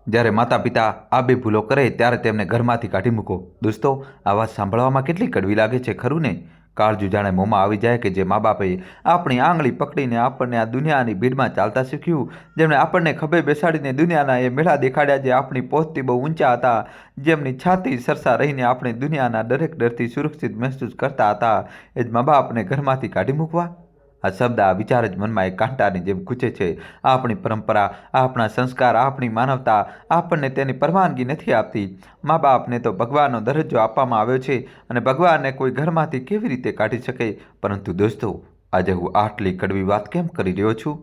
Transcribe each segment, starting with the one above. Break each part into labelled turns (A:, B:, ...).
A: જ્યારે માતા પિતા આ બે ભૂલો કરે ત્યારે તેમને ઘરમાંથી કાઢી મૂકો. દોસ્તો, આ વાત સાંભળવામાં કેટલી કડવી લાગે છે ખરું ને? કાળજું જાણે મોંમાં આવી જાય કે જે મા બાપે આપણી આંગળી પકડીને આપણને આ દુનિયાની ભીડમાં ચાલતા શીખ્યું, જેમણે આપણને ખભે બેસાડીને દુનિયાના એ મેળા દેખાડ્યા જે આપણી પહોંચથી બહુ ઊંચા હતા, જેમની છાતી સરસા રહીને આપણે દુનિયાના દરેક ડરથી સુરક્ષિત મહેસૂસ કરતા હતા, એ જ મા બાપને ઘરમાંથી કાઢી મૂકવા? આ શબ્દ, આ વિચાર જ મનમાં એક કાંટાની જેમ ખૂંચે છે. આપણી પરંપરા, આપણા સંસ્કાર, આપણી માનવતા આપણને તેની પરવાનગી નથી આપતી. મા બાપને તો ભગવાનનો દરજ્જો આપવામાં આવ્યો છે અને ભગવાનને કોઈ ઘરમાંથી કેવી રીતે કાઢી શકે? પરંતુ દોસ્તો, આજે હું આટલી કડવી વાત કેમ કરી રહ્યો છું?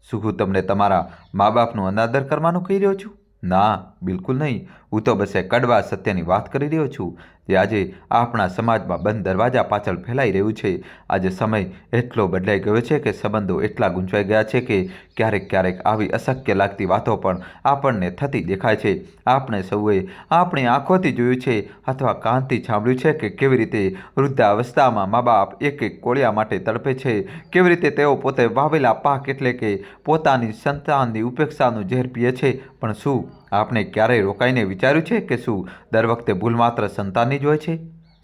A: શું હું તમને તમારા મા બાપનો અનાદર કરવાનું કહી રહ્યો છું? ના, બિલકુલ નહીં. હું તો બસ એ કડવા સત્યની વાત કરી રહ્યો છું જે આજે આપણા સમાજમાં બંધ દરવાજા પાછળ ફેલાઈ રહ્યું છે. આજે સમય એટલો બદલાઈ ગયો છે કે સંબંધો એટલા ગૂંચવાઈ ગયા છે કે ક્યારેક ક્યારેક આવી અશક્ય લાગતી વાતો પણ આપણને થતી દેખાય છે. આપણે સૌએ આપણી આંખોથી જોયું છે અથવા કાનથી સાંભળ્યું છે કે કેવી રીતે વૃદ્ધાવસ્થામાં મા બાપ એક એક કોળિયા માટે તડપે છે, કેવી રીતે તેઓ પોતે વાવેલા પાક એટલે કે પોતાની સંતાનની ઉપેક્ષાનું ઝેર પીએ છે. પણ શું આપણે ક્યારેય રોકાઈને વિચાર્યું છે કે શું દર વખતે ભૂલ માત્ર સંતાનની જ હોય છે?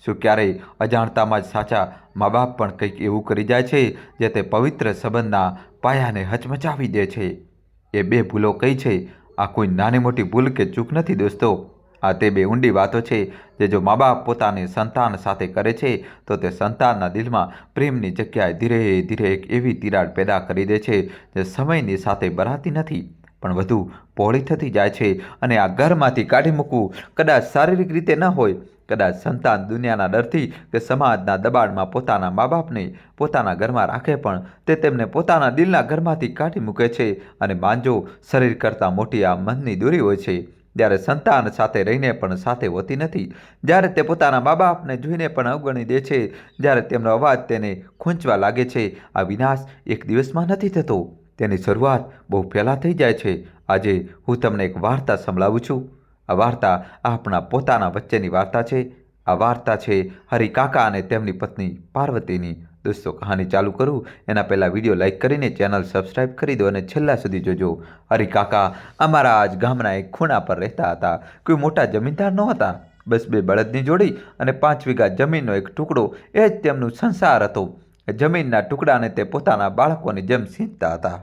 A: શું ક્યારેય અજાણતામાં જ સાચા મા બાપ પણ કંઈક એવું કરી જાય છે જે તે પવિત્ર સંબંધના પાયાને હચમચાવી દે છે? એ બે ભૂલો કઈ છે? આ કોઈ નાની મોટી ભૂલ કે ચૂક નથી દોસ્તો. આ તે બે ઊંડી વાતો છે જે જો મા બાપ પોતાની સંતાન સાથે કરે છે તો તે સંતાનના દિલમાં પ્રેમની જગ્યાએ ધીરે ધીરે એક એવી તિરાડ પેદા કરી દે છે જે સમયની સાથે ભરાતી નથી પણ વધુ પહોળી થતી જાય છે. અને આ ઘરમાંથી કાઢી મૂકવું કદાચ શારીરિક રીતે ન હોય, કદાચ સંતાન દુનિયાના ડરથી કે સમાજના દબાણમાં પોતાના મા બાપને પોતાના ઘરમાં રાખે પણ તે તેમને પોતાના દિલના ઘરમાંથી કાઢી મૂકે છે. અને માનજો, શરીર કરતાં મોટી આ મનની દૂરી હોય છે. જ્યારે સંતાન સાથે રહીને પણ સાથે હોતી નથી, જ્યારે તે પોતાના મા બાપને જોઈને પણ અવગણી દે છે, જ્યારે તેમનો અવાજ તેને ખૂંચવા લાગે છે. આ વિનાશ એક દિવસમાં નથી થતો, તેની શરૂઆત બહુ પહેલાં થઈ જાય છે. આજે હું તમને એક વાર્તા સંભળાવું છું. આ વાર્તા આપણા પોતાના વચ્ચેની વાર્તા છે. આ વાર્તા છે હરિકાકા અને તેમની પત્ની પાર્વતીની. દોસ્તો, કહાની ચાલુ કરું એના પહેલાં વિડીયો લાઈક કરીને ચેનલ સબસ્ક્રાઈબ કરી દો અને છેલ્લા સુધી જોજો. હરિકાકા અમારા આજ ગામના એક ખૂણા પર રહેતા હતા. કોઈ મોટા જમીનદાર નહોતા. બસ બે બળદની જોડી અને 5 વીઘા જમીનનો એક ટુકડો, એ જ તેમનું સંસાર હતો. એ જમીનના ટુકડાને તે પોતાના બાળકોની જેમ સીંચતા હતા.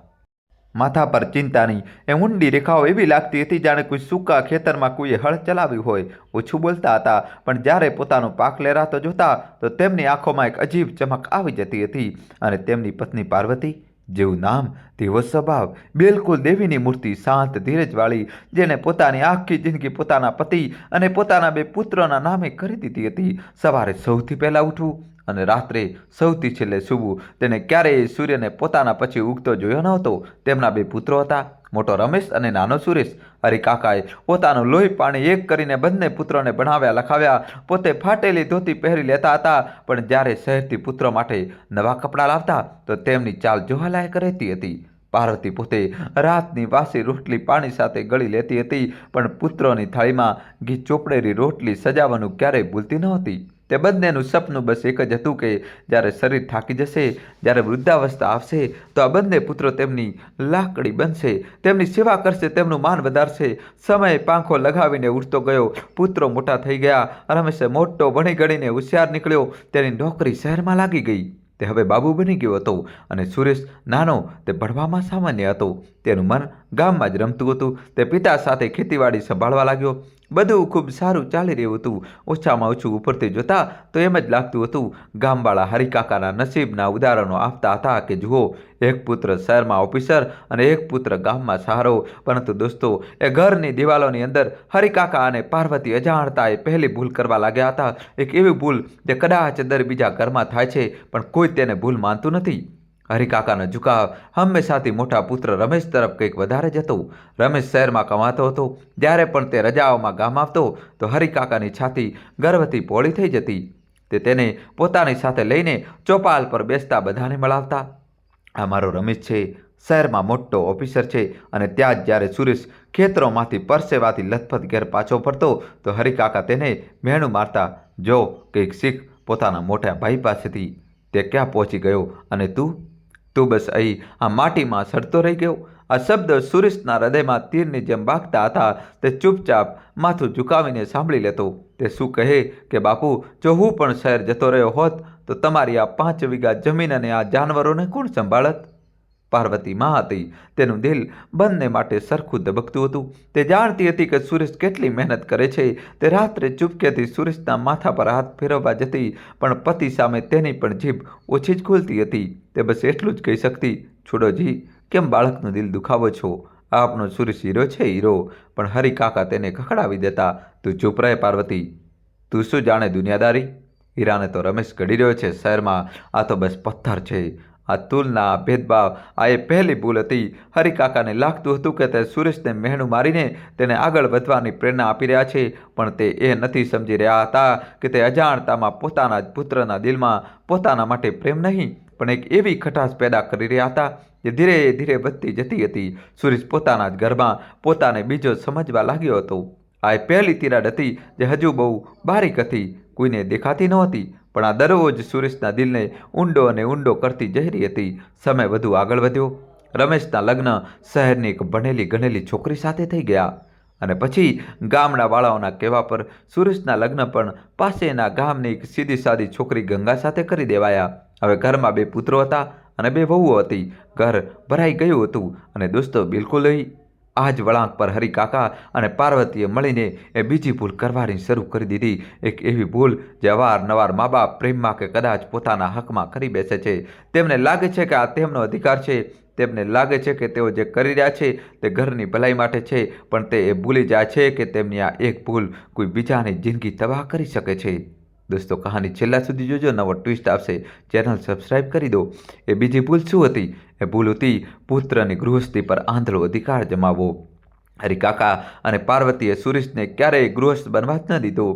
A: માથા પર ચિંતાની એ ઊંડી રેખાઓ એવી લાગતી હતી જાણે કોઈ સૂકા ખેતરમાં કોઈએ હળ ચલાવ્યું હોય. ઓછું બોલતા હતા પણ જ્યારે પોતાનો પાક લહેરાતો જોતા તો તેમની આંખોમાં એક અજીબ ચમક આવી જતી હતી. અને તેમની પત્ની પાર્વતી, જેવું નામ તેવો સ્વભાવ, બિલકુલ દેવીની મૂર્તિ, શાંત ધીરજવાળી, જેને પોતાની આખી જિંદગી પોતાના પતિ અને પોતાના બે પુત્રોના નામે કરી દીધી હતી. સવારે સૌથી પહેલાં ઉઠવું અને રાત્રે સૌથી છેલ્લે સૂવું. તેને ક્યારેય સૂર્યને પોતાના પછી ઉગતો જોયો નહોતો. તેમના બે પુત્રો હતા, મોટો રમેશ અને નાનો સુરેશ. હરિકાકાએ પોતાનું લોહી પાણી એક કરીને બંને પુત્રોને ભણાવ્યા લખાવ્યા. પોતે ફાટેલી ધોતી પહેરી લેતા હતા પણ જ્યારે શહેરથી પુત્રો માટે નવા કપડાં લાવતા તો તેમની ચાલ જોવાલાયક રહેતી હતી. પાર્વતી પોતે રાતની વાસી રોટલી પાણી સાથે ગળી લેતી હતી પણ પુત્રોની થાળીમાં ઘી ચોપડેલી રોટલી સજાવવાનું ક્યારેય ભૂલતી નહોતી. તે બંનેનું સપનું બસ એક જ હતું કે જ્યારે શરીર થાકી જશે, જ્યારે વૃદ્ધાવસ્થા આવશે તો આ બંને પુત્રો તેમની લાકડી બનશે, તેમની સેવા કરશે, તેમનું માન વધારશે. સમય પાંખો લગાવીને ઉડતો ગયો. પુત્રો મોટા થઈ ગયા. રમેશે મોટો ભણી ગણીને હોશિયાર નીકળ્યો. તેની નોકરી શહેરમાં લાગી ગઈ. તે હવે બાબુ બની ગયો હતો. અને સુરેશ નાનો, તે ભણવામાં સામાન્ય હતો. તેનું મન ગામમાં જ રમતું હતું. તે પિતા સાથે ખેતીવાડી સંભાળવા લાગ્યો. બધું ખૂબ સારું ચાલી રહ્યું હતું. ઓછામાં ઓછું ઉપરથી જોતા તો એમ જ લાગતું હતું ગામવાળા હરિકાકાના નસીબના ઉદાહરણો આપતા હતા કે જુઓ, એક પુત્ર શહેરમાં ઓફિસર અને એક પુત્ર ગામમાં સહારો. પરંતુ દોસ્તો, એ ઘરની દિવાલોની અંદર હરિકાકા અને પાર્વતી અજાણતા એ પહેલી ભૂલ કરવા લાગ્યા હતા. એક એવી ભૂલ જે કદાચ દર બીજા ઘરમાં થાય છે પણ કોઈ તેને ભૂલ માનતું નથી. હરિકાકાનો ઝુકાવ હંમેશાથી મોટા પુત્ર રમેશ તરફ કંઈક વધારે જ હતો. રમેશ શહેરમાં કમાતો હતો. જ્યારે પણ તે રજાઓમાં ગામ આવતો તો હરિકાકાની છાતી ગર્વથી પહોળી થઈ જતી. તે તેને પોતાની સાથે લઈને ચોપાલ પર બેસતા બધાને મળાવતા. આ મારો રમેશ છે, શહેરમાં મોટો ઓફિસર છે. અને ત્યાં જ જ્યારે સુરેશ ખેતરોમાંથી પરસેવાથી લથપથ ઘેર પાછો ફરતો તો હરિકાકા તેને મેણું મારતા, જો કંઈક શીખ પોતાના મોટા ભાઈ પાસેથી. તે ક્યાં પહોંચી ગયો અને તું? તું બસ અહીં આ માટીમાં સડતો રહી ગયો. આ શબ્દ સુરેશના હૃદયમાં તીરની જેમ વાગતા હતા. તે ચૂપચાપ માથું ઝુકાવીને સાંભળી લેતો. તે શું કહે કે બાપુ, જો હું પણ શહેર જતો રહ્યો હોત તો તમારી આ 5 વીઘા જમીન અને આ જાનવરોને કોણ સંભાળત? પાર્વતી માં હતી. તેનું દિલ બંને માટે સરખું ધબકતું હતું. તે જાણતી હતી કે સુરેશ કેટલી મહેનત કરે છે. તે રાત્રે ચૂપકેથી સુરેશના માથા પર હાથ ફેરવવા જતી, પણ પતિ સામે તેની પણ જીભ ઓછી જ ખુલતી હતી. તે બસ એટલું જ કહી શકતી, છોડોજી, કેમ બાળકનું દિલ દુખાવો છો? આપનો સુરેશ હીરો છે, હીરો. પણ હરિકાકા તેને ખખડાવી દેતા. તું ચૂપ રહે પાર્વતી. તું શું જાણે દુનિયાદારી? હીરાને તો રમેશ ઘડી રહ્યો છે શહેરમાં. આ તો બસ પથ્થર છે. આ તુલના, ભેદભાવ, આ એ પહેલી ભૂલ હતી. હરિકાકાને લાગતું હતું કે તે સુરેશને મહેણું મારીને તેને આગળ વધવાની પ્રેરણા આપી રહ્યા છે, પણ તે એ નથી સમજી રહ્યા હતા કે તે અજાણતામાં પોતાના જ પુત્રના દિલમાં પોતાના માટે પ્રેમ નહીં, પણ એક એવી ખટાશ પેદા કરી રહ્યા હતા જે ધીરે ધીરે વધતી જતી હતી. સુરેશ પોતાના જ ઘરમાં પોતાને બીજો સમજવા લાગ્યો હતો. આ એ પહેલી તિરાડ હતી જે હજુ બહુ બારીક હતી, કોઈને દેખાતી નહોતી, પણ આ દરરોજ સુરેશના દિલને ઊંડો અને ઊંડો કરતી જઈ રહી હતી. સમય વધુ આગળ વધ્યો. રમેશના લગ્ન શહેરની એક ભણેલી ગણેલી છોકરી સાથે થઈ ગયા, અને પછી ગામના વાળાઓના કહેવા પર સુરેશના લગ્ન પણ પાસેના ગામની એક સીધી સાદી છોકરી ગંગા સાથે કરી દેવાયા. હવે ઘરમાં 2 પુત્રો હતા અને 2 વહુઓ હતી. ઘર ભરાઈ ગયું હતું અને દોસ્તો બિલકુલ નહીં. આ જ વળાંક પર હરિકાકા અને પાર્વતીએ મળીને એ બીજી ભૂલ કરવાની શરૂ કરી દીધી. એક એવી ભૂલ જે અવારનવાર મા બાપ પ્રેમમાં કે કદાચ પોતાના હકમાં કરી બેસે છે. તેમને લાગે છે કે આ તેમનો અધિકાર છે. તેમને લાગે છે કે તેઓ જે કરી રહ્યા છે તે ઘરની ભલાઈ માટે છે, પણ તે એ ભૂલી જાય છે કે તેમની આ એક ભૂલ કોઈ બીજાની જિંદગી તબાહ કરી શકે છે. દોસ્તો, કહાની છેલ્લા સુધી જોજો, નવો ટ્વિસ્ટ આવશે. ચેનલ સબસ્ક્રાઈબ કરી દો. એ બીજી ભૂલ શું હતી? એ ભૂલ હતી પુત્રની ગૃહસ્થી પર આંધળો અધિકાર જમાવવો. હરિકાકા અને પાર્વતીએ સુરેશને ક્યારેય ગૃહસ્થ બનવા જ ન દીધો.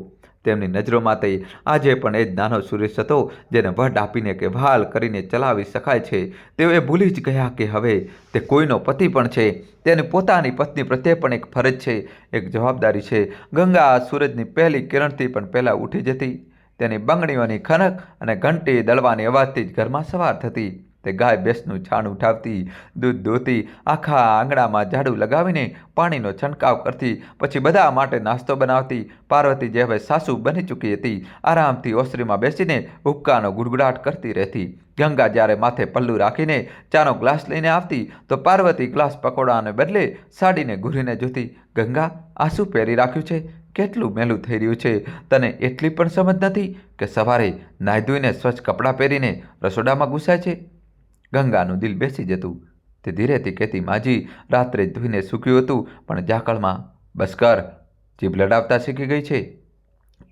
A: તેમની નજરોમાં તે આજે પણ એ જ નાનો સુરેશ હતો જેને વડ આપીને કે વહાલ કરીને ચલાવી શકાય છે. તેઓ એ ભૂલી જ ગયા કે હવે તે કોઈનો પતિ પણ છે. તેની પોતાની પત્ની પ્રત્યે પણ એક ફરજ છે, એક જવાબદારી છે. ગંગા સૂરજની પહેલી કિરણથી પણ પહેલાં ઉઠી જતી. તેની બંગડીઓની ખનક અને ઘંટી દળવાની અવાજથી જ ઘરમાં સવાર થતી. તે ગાય ભેંસનું છાણ ઉઠાવતી, દૂધ દોતી, આખા આંગણામાં ઝાડુ લગાવીને પાણીનો છંટકાવ કરતી, પછી બધા માટે નાસ્તો બનાવતી. પાર્વતી જે હવે સાસુ બની ચૂકી હતી, આરામથી ઓસરીમાં બેસીને હુક્કાનો ગુડગુડાટ કરતી રહેતી. ગંગા જ્યારે માથે પલ્લું રાખીને ચાનો ગ્લાસ લઈને આવતી તો પાર્વતી ગ્લાસ પકોડાને બદલે સાડીને ઘૂરીને જોતી. ગંગા, આ શું પહેરી રાખ્યું છે? કેટલું મેલું થઈ રહ્યું છે. તને એટલી પણ સમજ નથી કે સવારે નાહી ધોઈને સ્વચ્છ કપડાં પહેરીને રસોડામાં ઘૂસાય છે? ગંગાનું દિલ બેસી જતું. તે ધીરેથી કહેતી, માજી, રાત્રે ધોઈને સૂક્યું હતું, પણ ઝાકળમાં. બસ કર, જીભ લડાવતા શીખી ગઈ છે.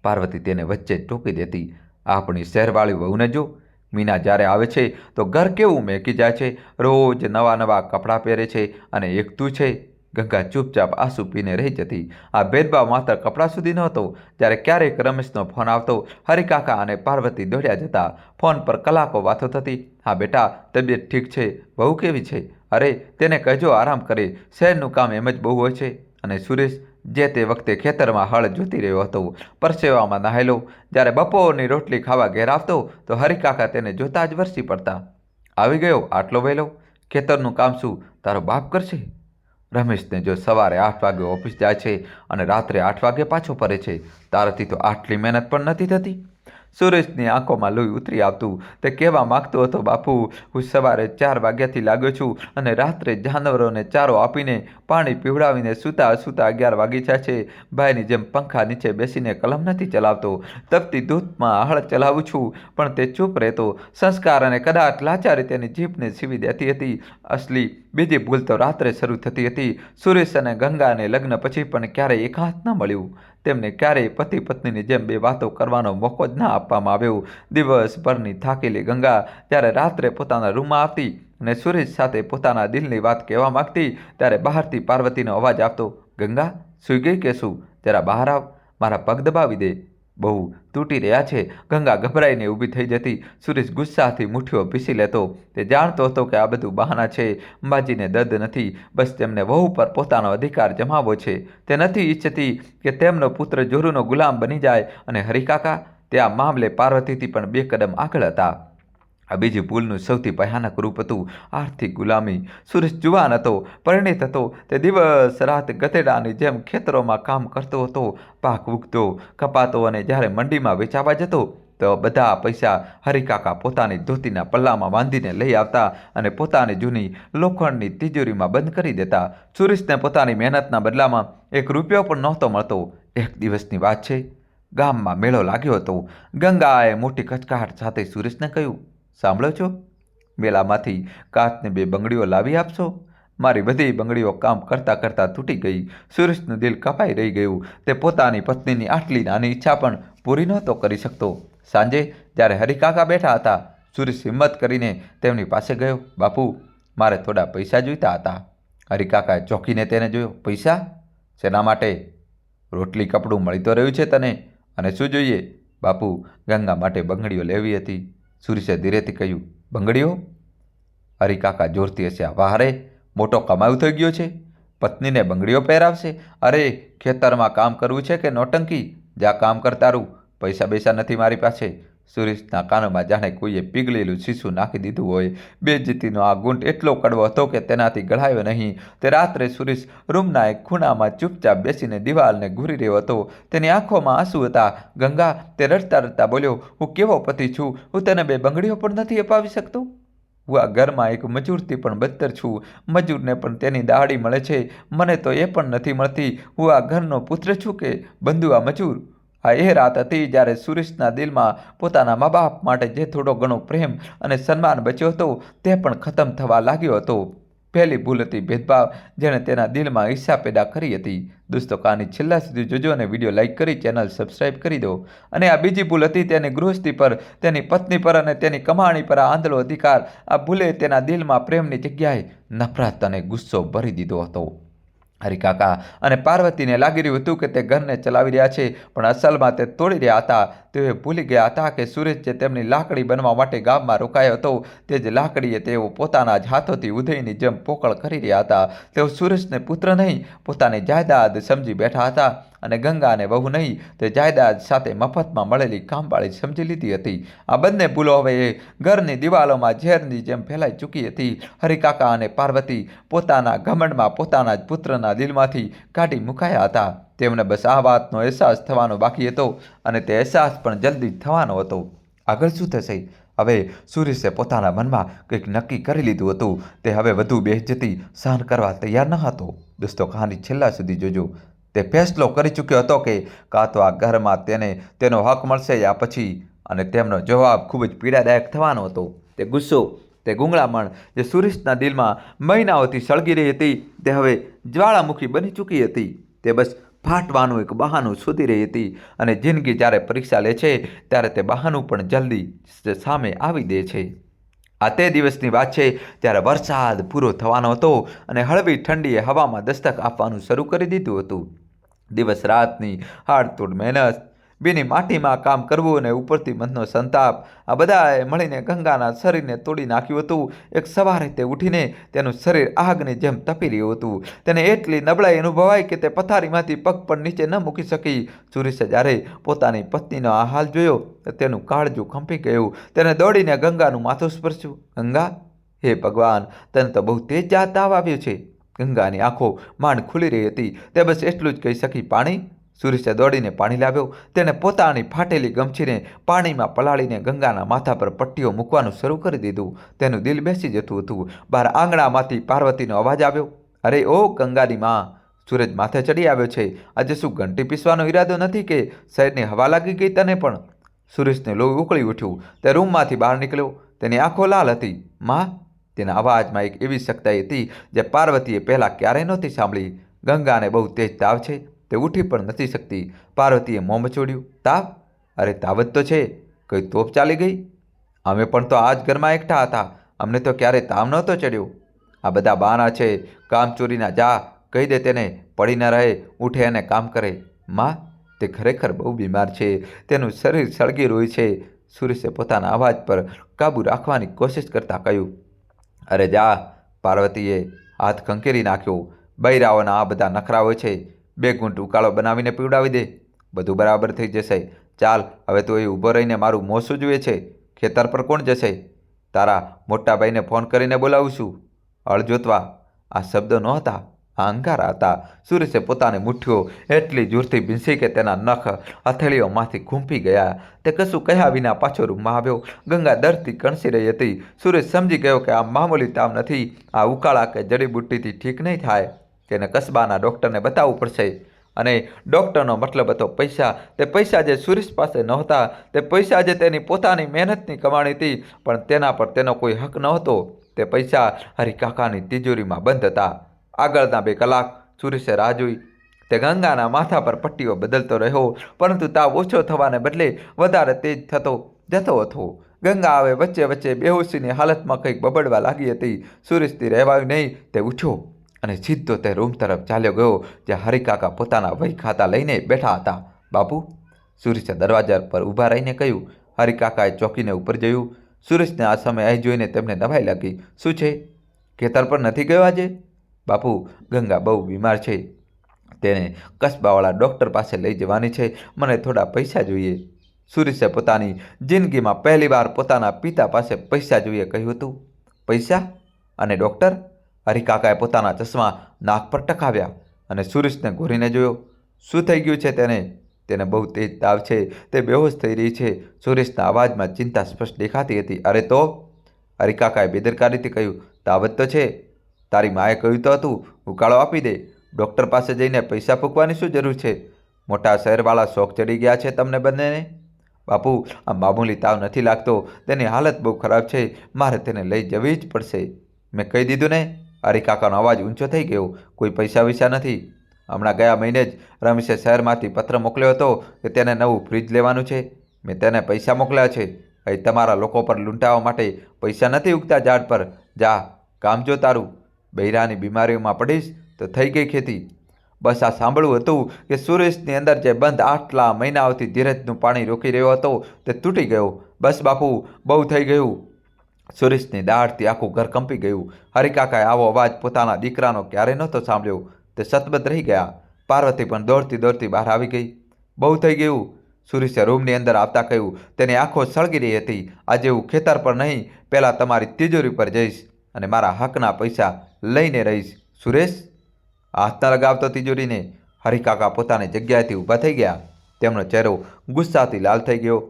A: પાર્વતી તેને વચ્ચે જ ટોકી દેતી. આપણી શહેરવાળી વહુને જો, મીના જ્યારે આવે છે તો ઘર કેવું મહેકી જાય છે. રોજ નવા નવા કપડાં પહેરે છે અને એક તું છે. ગંગા ચૂપચાપ આંસુ પીને રહી જતી. આ ભેદભાવ માત્ર કપડાં સુધી નહોતો. જ્યારે ક્યારેક રમેશનો ફોન આવતો, હરિકાકા અને પાર્વતી દોડ્યા જતા. ફોન પર કલાકો વાતો થતી. હા બેટા, તબિયત ઠીક છે? વહુ કેવી છે? અરે, તેને કહેજો આરામ કરે, શહેરનું કામ એમ જ બહુ હોય છે. અને સુરેશ, જે તે વખતે ખેતરમાં હળ જોતી રહ્યો હતો, પરસેવામાં નહાયેલો, જ્યારે બપોરની રોટલી ખાવા ઘેર આવતો તો હરિકાકા તેને જોતા જ વરસી પડતા. આવી ગયો આટલો વહેલો? ખેતરનું કામ શું તારો બાપ કરશે? રમેશને જો સવારે 8 વાગે ઓફિસ જાય છે અને રાત્રે 8 વાગે પાછો ફરે છે, તારાથી તો આટલી મહેનત પણ નથી થતી. સુરેશની આંખોમાં લોહી ઉતરી આવતું. તે કહેવા માગતો હતો, બાપુ, હું સવારે 4 વાગ્યાથી લાગ્યો છું અને રાત્રે જાનવરોને ચારો આપીને પાણી પીવડાવીને સૂતા સૂતા 11 વાગી જાય છે. ભાઈની જેમ પંખા નીચે બેસીને કલમ નથી ચલાવતો, તપતી ધૂપમાં હળ ચલાવું છું. પણ તે ચૂપ રહેતો. સંસ્કાર અને કદાચ લાચારી તેની જીભને સીવી દેતી હતી. અસલી બીજી ભૂલ તો રાત્રે શરૂ થતી હતી. સુરેશ અને ગંગાને લગ્ન પછી પણ ક્યારેય એકાંત ન મળ્યું. તેમને ક્યારેય પતિ પત્નીની જેમ 2 વાતો કરવાનો મોકો જ ના આપવામાં આવ્યો. દિવસભરની થાકેલી ગંગા જ્યારે રાત્રે પોતાના રૂમમાં આવતી અને સુરેશ સાથે પોતાના દિલની વાત કહેવા માંગતી, ત્યારે બહારથી પાર્વતીનો અવાજ આવતો, ગંગા, સૂઈ ગઈ કે શું? જરા બહાર આવ, મારા પગ દબાવી દે, બહુ તૂટી રહ્યા છે. ગંગા ગભરાઈને ઊભી થઈ જતી. સુરેશ ગુસ્સાથી મુઠ્ઠીઓ પીસી લેતો. તે જાણતો હતો કે આ બધું બહાના છે. અંબાજીને દર્દ નથી, બસ તેમને વહુ પર પોતાનો અધિકાર જમાવવો છે. તે નથી ઈચ્છતી કે તેમનો પુત્ર જોરુનો ગુલામ બની જાય. અને હરિકાકા, તે આ મામલે પાર્વતીથી પણ 2 કદમ આગળ હતા. આ બીજી ભૂલનું સૌથી ભયાનક રૂપ હતું આર્થિક ગુલામી. સુરેશ જુવાન હતો, પરિણીત હતો. તે દિવસ રાત ગધેડાની જેમ ખેતરોમાં કામ કરતો હતો, પાક ઉગતો, કપાતો અને જ્યારે મંડીમાં વેચાવા જતો તો બધા પૈસા હરિકાકા પોતાની ધોતીના પલ્લામાં બાંધીને લઈ આવતા અને પોતાની જૂની લોખંડની તિજોરીમાં બંધ કરી દેતા. સુરેશને પોતાની મહેનતના બદલામાં 1 રૂપિયો પણ નહોતો મળતો. એક દિવસની વાત છે, ગામમાં મેળો લાગ્યો હતો. ગંગાએ મોટી કચકાટ સાથે સુરેશને કહ્યું, સાંભળો છો, મેળામાંથી કાચની 2 બંગડીઓ લાવી આપશો? મારી બધી બંગડીઓ કામ કરતાં કરતાં તૂટી ગઈ. સુરેશનું દિલ કપાઈ રહી ગયું. તે પોતાની પત્નીની આટલી નાની ઈચ્છા પણ પૂરી નહોતો કરી શકતો. સાંજે જ્યારે હરિકાકા બેઠા હતા, સુરેશ હિંમત કરીને તેમની પાસે ગયો. બાપુ, મારે થોડા પૈસા જોઈતા હતા. હરિકાકાએ ચોંકીને તેને જોયો. પૈસા? શેના માટે? રોટલી કપડું મળી તો રહ્યું છે તને, અને શું જોઈએ? બાપુ, ગંગા માટે બંગડીઓ લેવી હતી. સુરેશે ધીરેથી કહ્યું. બંગડીઓ? હરિકાકા જોરથી હસ્યા. વાહ રે, મોટો કમાયું થઈ ગયો છે, પત્નીને બંગડીઓ પહેરાવશે? અરે, ખેતરમાં કામ કરવું છે કે નોટંકી? જા કામ કર તારું, પૈસા બેસા નથી મારી પાસે. સુરેશના કાનોમાં જાણે કોઈએ પીગળેલું શીશું નાખી દીધું હોય. બેઇજ્જતીનો આ ગુંટ એટલો કડવો હતો કે તેનાથી ગળાયો નહીં. તે રાત્રે સુરેશ રૂમના એક ખૂણામાં ચૂપચાપ બેસીને દિવાલને ઘૂરી રહ્યો હતો. તેની આંખોમાં આંસુ હતા. ગંગા, તે રડતા રડતા બોલ્યો, હું કેવો પતિ છું, હું તને 2 બંગડીઓ પણ નથી અપાવી શકતો. હું આ ઘરમાં એક મજૂરથી પણ બદતર છું. મજૂરને પણ તેની દાહડી મળે છે, મને તો એ પણ નથી મળતી. હું આ ઘરનો પુત્ર છું કે બંધુ આ મજૂર? આ એ રાત હતી જ્યારે સુરેશના દિલમાં પોતાના મા બાપ માટે જે થોડો ઘણો પ્રેમ અને સન્માન બચ્યો હતો તે પણ ખતમ થવા લાગ્યો હતો. પહેલી ભૂલ હતી ભેદભાવ, જેણે તેના દિલમાં ઈર્ષા પેદા કરી હતી. દોસ્તો, કહાની છેલ્લા સુધી જોજો અને વિડીયો લાઇક કરી ચેનલ સબસ્ક્રાઇબ કરી દો. અને આ બીજી ભૂલ હતી તેની ગૃહસ્થી પર, તેની પત્ની પર અને તેની કમાણી પર આ આંધળો અધિકાર. આ ભૂલે તેના દિલમાં પ્રેમની જગ્યાએ નફરત અને ગુસ્સો ભરી દીધો હતો. હરિકાકા અને પાર્વતીને લાગી રહ્યું હતું કે તે ઘરને ચલાવી રહ્યા છે, પણ અસલમાં તે તોડી રહ્યા હતા. તેઓ ભૂલી ગયા હતા કે સુરેશ જે તેમની લાકડી બનવા માટે ગામમાં રોકાયો હતો, તે જ લાકડીએ તેઓ પોતાના જ હાથોથી ઉધઈની જેમ પોકળ કરી રહ્યા હતા. તેઓ સુરેશને પુત્ર નહીં, પોતાની જાયદાદ સમજી બેઠા હતા અને ગંગાને વહુ નહીં, તે જાયદાદ સાથે મફતમાં મળેલી કામવાળી સમજી લીધી હતી. આ બંને ભૂલો હવે એ ઘરની દિવાલોમાં ઝેરની જેમ ફેલાઈ ચૂકી હતી. હરિકાકા અને પાર્વતી પોતાના ઘમંડમાં પોતાના જ પુત્રના દિલમાંથી કાઢી મુકાયા હતા. તેમને બસ આ વાતનો અહેસાસ થવાનો બાકી હતો, અને તે અહેસાસ પણ જલ્દી જ થવાનો હતો. આગળ શું થશે? હવે સુરેશે પોતાના મનમાં કંઈક નક્કી કરી લીધું હતું. તે હવે વધુ બેઇજ્જતી સહન કરવા તૈયાર ન હતો. દોસ્તો, કહાની છેલ્લા સુધી જોજો. તે ફેસલો કરી ચૂક્યો હતો કે કાં તો આ ઘરમાં તેને તેનો હક મળશે યા પછી, અને તેમનો જવાબ ખૂબ જ પીડાદાયક થવાનો હતો. તે ગુસ્સો, તે ગુંગળામણ જે સુરેશના દિલમાં મહિનાઓથી સળગી રહી હતી, તે હવે જ્વાળામુખી બની ચૂકી હતી. તે બસ ફાટવાનું એક બહાનું શોધી રહી હતી, અને જિંદગી જ્યારે પરીક્ષા લે છે ત્યારે તે બહાનું પણ જલ્દી સામે આવી દે છે. આ તે દિવસની વાત છે જ્યારે વરસાદ પૂરો થવાનો હતો અને હળવી ઠંડીએ હવામાં દસ્તક આપવાનું શરૂ કરી દીધું હતું. દિવસ રાતની હાડતોડ મહેનત, બેની માટીમાં કામ કરવું અને ઉપરથી મનનો સંતાપ, આ બધાએ મળીને ગંગાના શરીરને તોડી નાખ્યું હતું. એક સવારે તે ઉઠીને તેનું શરીર આગની જેમ તપી રહ્યું હતું. તેને એટલી નબળાઈ અનુભવાઈ કે તે પથારીમાંથી પગ પણ નીચે ન મૂકી શકી. સુરેશે જ્યારે પોતાની પત્નીનો આ હાલ જોયો તો તેનું કાળજું કંપી ગયું. તેને દોડીને ગંગાનું માથું સ્પર્શ્યું. ગંગા, હે ભગવાન, તને તો બહુ તેજ તાવ આવ્યો છે. ગંગાની આંખો માંડ ખુલી રહી હતી. તે બસ એટલું જ કહી શકી, પાણી? સુરેશે દોડીને પાણી લાવ્યો. તેણે પોતાની ફાટેલી ગમછીને પાણીમાં પલાળીને ગંગાના માથા પર પટ્ટીઓ મૂકવાનું શરૂ કરી દીધું. તેનું દિલ બેસી જતું હતું. બહાર આંગણામાંથી પાર્વતીનો અવાજ આવ્યો. અરે ઓ ગંગાની માં, સૂરજ માથે ચડી આવ્યો છે. આજે શું ઘંટી પીસવાનો ઈરાદો નથી કે શહેરની હવા લાગી ગઈ તને પણ? સુરેશને લોહી ઉકળી ઉઠ્યું. તે રૂમમાંથી બહાર નીકળ્યો. તેની આંખો લાલ હતી. માં? તેના અવાજમાં એક એવી સખ્તાઈ હતી જે પાર્વતીએ પહેલાં ક્યારેય નહોતી સાંભળી. ગંગાને બહુ તેજ તાવ છે, તે ઉઠી પણ નથી શકતી. પાર્વતીએ મોં મચોડ્યું. તાવ? અરે તાવ જ તો છે. કઈ તોપ ચાલી ગઈ? અમે પણ તો આ જ ઘરમાં એકઠા હતા, અમને તો ક્યારેય તાવ નહોતો ચડ્યો. આ બધા બહાના છે, કામ ચોરીના. જા કહી દે તેને પડી ન રહે, ઉઠે અને કામ કરે. માં, તે ખરેખર બહુ બીમાર છે, તેનું શરીર સળગી રહ્યું છે. સુરેશે પોતાના અવાજ પર કાબૂ રાખવાની કોશિશ કરતાં કહ્યું. અરે જા, પાર્વતીએ હાથ ખંખેરી નાખ્યો. બૈરાઓના આ બધા નખરા હોય છે. 2 ઘૂંટ ઉકાળો બનાવીને પીવડાવી દે, બધું બરાબર થઈ જશે. ચાલ, હવે તો એ ઊભો રહીને મારું મોં સૂજવે છે. ખેતર પર કોણ જશે? તારા મોટા ભાઈને ફોન કરીને બોલાવું છું. અળજોતવા આ શબ્દો નહોતા, આ અંગારા હતા. સુરેશે પોતાની મુઠ્ઠીઓ એટલી જોરથી ભીંસી કે તેના નખ હથેળીઓમાંથી ખૂંપી ગયા. તે કશું કહ્યા વિના પાછો રૂમમાં આવ્યો. ગંગા દર્દથી કણસી રહી હતી. સુરેશ સમજી ગયો કે આ મામૂલી તાવ નથી, આ ઉકાળા કે જડીબુટ્ટીથી ઠીક નહીં થાય. તેને કસ્બાના ડૉક્ટરને બતાવવું પડશે. અને ડૉક્ટરનો મતલબ હતો પૈસા. તે પૈસા જે સુરેશ પાસે નહોતા, તે પૈસા જે તેની પોતાની મહેનતની કમાણી હતી, પણ તેના પર તેનો કોઈ હક નહોતો. તે પૈસા હરિકાકાની તિજોરીમાં બંધ હતા. આગળના 2 કલાક સુરેશે રાહ જોઈ. તે ગંગાના માથા પર પટ્ટીઓ બદલતો રહ્યો, પરંતુ તાવ ઓછો થવાને બદલે વધારે તેજ થતો જતો હતો. ગંગા હવે વચ્ચે વચ્ચે બેહોશીની હાલતમાં કંઈક બબડવા લાગી હતી. સુરેશથી રહેવાયું નહીં. તે ઉઠ્યો અને સીધો તે રૂમ તરફ ચાલ્યો ગયો જ્યાં હરિકાકા પોતાના વહી ખાતા લઈને બેઠા હતા. બાપુ, સુરેશે દરવાજા પર ઊભા રહીને કહ્યું. હરિકાકાએ ચોકીને ઉપર જોયું. સુરેશને આ સમયે અહીં જોઈને તેમને નવાઈ લાગી. શું છે? ખેતર પર નથી ગયો આજે? બાપુ, ગંગા બહુ બીમાર છે. તેને કસ્બાવાળા ડૉક્ટર પાસે લઈ જવાની છે. મને થોડા પૈસા જોઈએ. સુરેશે પોતાની જિંદગીમાં પહેલીવાર પોતાના પિતા પાસે પૈસા જોઈએ કહ્યું હતું. પૈસા અને ડૉક્ટર? હરિકાકાએ પોતાના ચશ્મા નાક પર ટકાવ્યા અને સુરેશને ઘોરીને જોયો. શું થઈ ગયું છે તેને? તેને બહુ તેજ તાવ છે. તે બેહોશ થઈ રહી છે. સુરેશના અવાજમાં ચિંતા સ્પષ્ટ દેખાતી હતી. અરે તો? હરિકાકાએ બેદરકારીથી કહ્યું. તાવ જ તો છે. તારી માએ કહ્યું તો હતું ઉકાળો આપી દે. ડૉક્ટર પાસે જઈને પૈસા ફૂંકવાની શું જરૂર છે? મોટા શહેરવાળા શોખ ચડી ગયા છે તમને બંનેને? બાપુ, આ મામૂલી તાવ નથી લાગતો. તેની હાલત બહુ ખરાબ છે. મારે તેને લઈ જવી જ પડશે. મેં કહી દીધું ને. હરિકાકાનો અવાજ ઊંચો થઈ ગયો. કોઈ પૈસા વિસા નથી. હમણાં ગયા મહિને જ રમેશે શહેરમાંથી પત્ર મોકલ્યો હતો કે તેને નવું ફ્રીજ લેવાનું છે. મેં તેને પૈસા મોકલ્યા છે. અહીં તમારા લોકો પર લૂંટાવા માટે પૈસા નથી ઉગતા ઝાડ પર. જા, કામ જો તારું. બૈરાની બીમારીઓમાં પડીશ તો થઈ ગઈ ખેતી. બસ આ સાંભળવું હતું કે સુરેશની અંદર જે બંધ આટલા મહિનાઓથી ધીરજનું પાણી રોકી રહ્યો હતો તે તૂટી ગયો. બસ બાપુ, બહુ થઈ ગયું. સુરેશની દાઢથી આખું ઘર કંપી ગયું. હરિકાકાએ આવો અવાજ પોતાના દીકરાનો ક્યારેય નહોતો સાંભળ્યો. તે સતબત રહી ગયા. પાર્વતી પણ દોડતી દોડતી બહાર આવી ગઈ. બહુ થઈ ગયું. સુરેશે રૂમની અંદર આવતા કહ્યું. તેની આંખો સળગી રહી હતી. આજે હું ખેતર પર નહીં, પહેલાં તમારી તિજોરી પર જઈશ અને મારા હકના પૈસા લઈને રહીશ. સુરેશ, હાથ ન લગાવતો તિજોરીને. હરિકાકા પોતાની જગ્યાએથી ઊભા થઈ ગયા. તેમનો ચહેરો ગુસ્સાથી લાલ થઈ ગયો.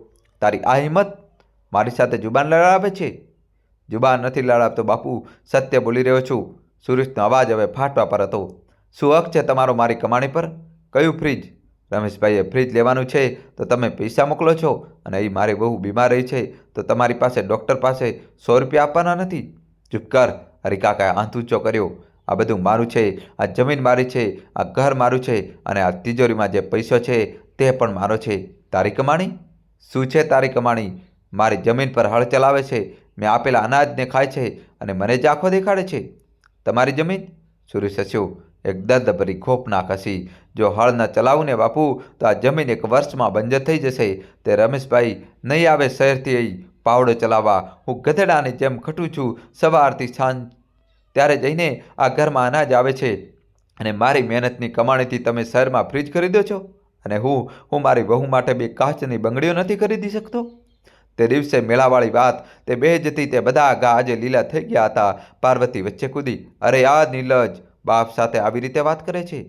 A: તારી આ હિંમત મારી સાથે જુબાન લડાવે છે? જુબાન નથી લડાવતો બાપુ, સત્ય બોલી રહ્યો છું. સુરેશનો અવાજ હવે ફાટવા પર હતો. શું હક છે તમારો મારી કમાણી પર? કયું ફ્રીજ? રમેશભાઈએ ફ્રીજ લેવાનું છે તો તમે પૈસા મોકલો છો, અને અહીં મારી બહુ બીમાર રહી છે તો તમારી પાસે ડૉક્ટર પાસે 100 રૂપિયા આપવાના નથી. ચૂપ કર. હરિકાકાએ હાથ ઊંચો કર્યો. આ બધું મારું છે. આ જમીન મારી છે. આ ઘર મારું છે. અને આ તિજોરીમાં જે પૈસો છે તે પણ મારો છે. તારી કમાણી? શું છે તારી કમાણી? મારી જમીન પર હળ ચલાવે છે. મેં આપેલા અનાજને ખાય છે અને મને જ આંખો દેખાડે છે. તમારી જમીન? સુરેશ હસ્યો. એક દર્દભરી ખોફનાક હસી. જો હળ ન ચલાવું ને બાપુ તો આ જમીન 1 વર્ષમાં બંજર થઈ જશે. તે રમેશભાઈ નહીં આવે શહેરથી અહીં પાવડો ચલાવવા. હું ગધેડાની જેમ ખટું છું સવારથી સાંજ. ત્યારે જઈને આ ઘરમાં અનાજ આવે છે અને મારી મહેનતની કમાણીથી તમે શહેરમાં ફ્રીજ ખરીદો છો, અને હું મારી વહુ માટે 2 કાચની બંગડીઓ નથી ખરીદી શકતો. તે દિવસે મેળાવાળી વાત, તે બેજતી, તે બધા ઘા આજે લીલા થઈ ગયા હતા. પાર્વતી વચ્ચે કૂદી. અરે આ નિર્લજ્જ, બાપ સાથે આવી રીતે વાત કરે છે?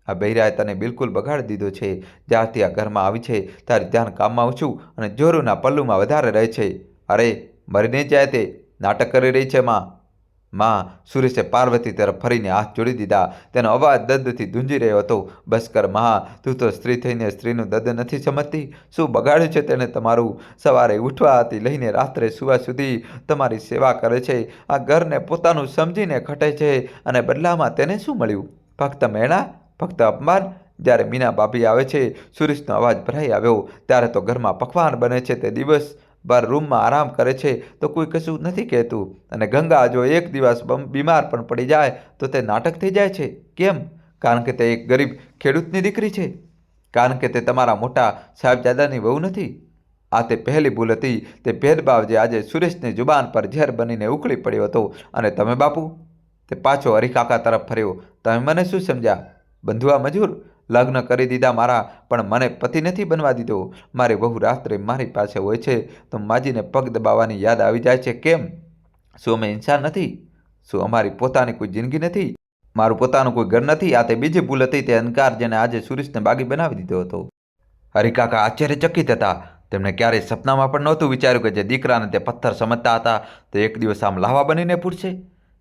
A: આ બૈરાએ તને બિલકુલ બગાડી દીધો છે. જ્યારથી આ ઘરમાં આવી છે ત્યારે ધ્યાન કામમાં ઓછું અને જોરુના પલ્લુમાં વધારે રહે છે. અરે મરીને જાય તે નાટક કરી રહી છે માં. સુરેશે પાર્વતી તરફ ફરીને હાથ જોડી દીધા. તેનો અવાજ દર્દથી ધૂંજી રહ્યો હતો. બસ કર માં, તું તો સ્ત્રી થઈને સ્ત્રીનું દર્દ નથી સમજતી. શું બગાડ્યું છે તેને તમારું? સવારે ઉઠવાથી લઈને રાત્રે સૂવા સુધી તમારી સેવા કરે છે. આ ઘરને પોતાનું સમજીને ખટે છે, અને બદલામાં તેને શું મળ્યું? ફક્ત મહેણા, ફક્ત અપમાન. જ્યારે મીના ભાભી આવે છે, સુરેશનો અવાજ ભરાઈ આવ્યો, ત્યારે તો ઘરમાં પકવાન બને છે. તે દિવસ બાર રૂમમાં આરામ કરે છે તો કોઈ કશું નથી કહેતું. અને ગંગા જો એક દિવસ બીમાર પણ પડી જાય તો તે નાટક થઈ જાય છે. કેમ? કારણ કે તે એક ગરીબ ખેડૂતની દીકરી છે. કારણ કે તે તમારા મોટા સાહેબજાદાની વહુ નથી. આ તે પહેલી ભૂલ હતી. તે ભેદભાવ જે આજે સુરેશની જુબાન પર ઝેર બનીને ઉકળી પડ્યો હતો. અને તમે બાપુ? તે પાછો હરિકાકા તરફ ફર્યો. તમે મને શું સમજ્યા? બંધુઆ મજૂર? લગ્ન કરી દીધા મારા, પણ મને પતિ નથી બનવા દીધો. મારી બહુ રાત્રે મારી પાસે હોય છે તો માજીને પગ દબાવવાની યાદ આવી જાય છે. કેમ? શું અમે ઇન્સાન નથી? શું અમારી પોતાની કોઈ જિંદગી નથી? મારું પોતાનું કોઈ ઘર નથી? આ તે બીજી ભૂલ હતી, તે અહંકાર જેને આજે સુરેશને બાગી બનાવી દીધો હતો. હરિકાકા આશ્ચર્યચકિત હતા. તેમણે ક્યારેય સપનામાં પણ નહોતું વિચાર્યું કે જે દીકરાને તે પથ્થર સમજતા હતા તે એક દિવસ આમ લાવા બનીને પૂછશે.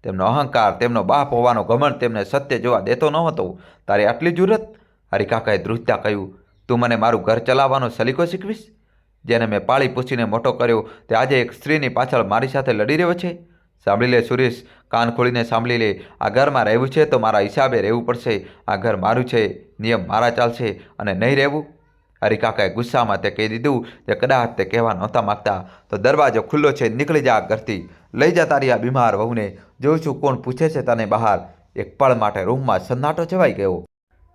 A: તેમનો અહંકાર, તેમનો બાપ હોવાનો ઘમંડ તેમને સત્ય જોવા દેતો ન હતો. તારી આટલી જુરત? હરિકાકાએ ધ્રુજતા કહ્યું. તું મને મારું ઘર ચલાવવાનો સલીકો શીખવીશ? જેને મેં પાળી પૂછીને મોટો કર્યો તે આજે એક સ્ત્રીની પાછળ મારી સાથે લડી રહ્યો છે? સાંભળી લે સુરેશ, કાન ખોલીને સાંભળી લે. આ ઘરમાં રહેવું છે તો મારા હિસાબે રહેવું પડશે. આ ઘર મારું છે, નિયમ મારા ચાલશે, અને નહીં રહેવું? હરિકાકાએ ગુસ્સામાં તે કહી દીધું જે કદાચ તે કહેવા નહોતા માગતા. તો દરવાજો ખુલ્લો છે, નીકળી જા ઘરથી. લઈ જા તારી આ બીમાર વહુને. જોઉં છું કોણ પૂછે છે તને બહાર. એક પળ માટે રૂમમાં સન્નાટો છવાઈ ગયો.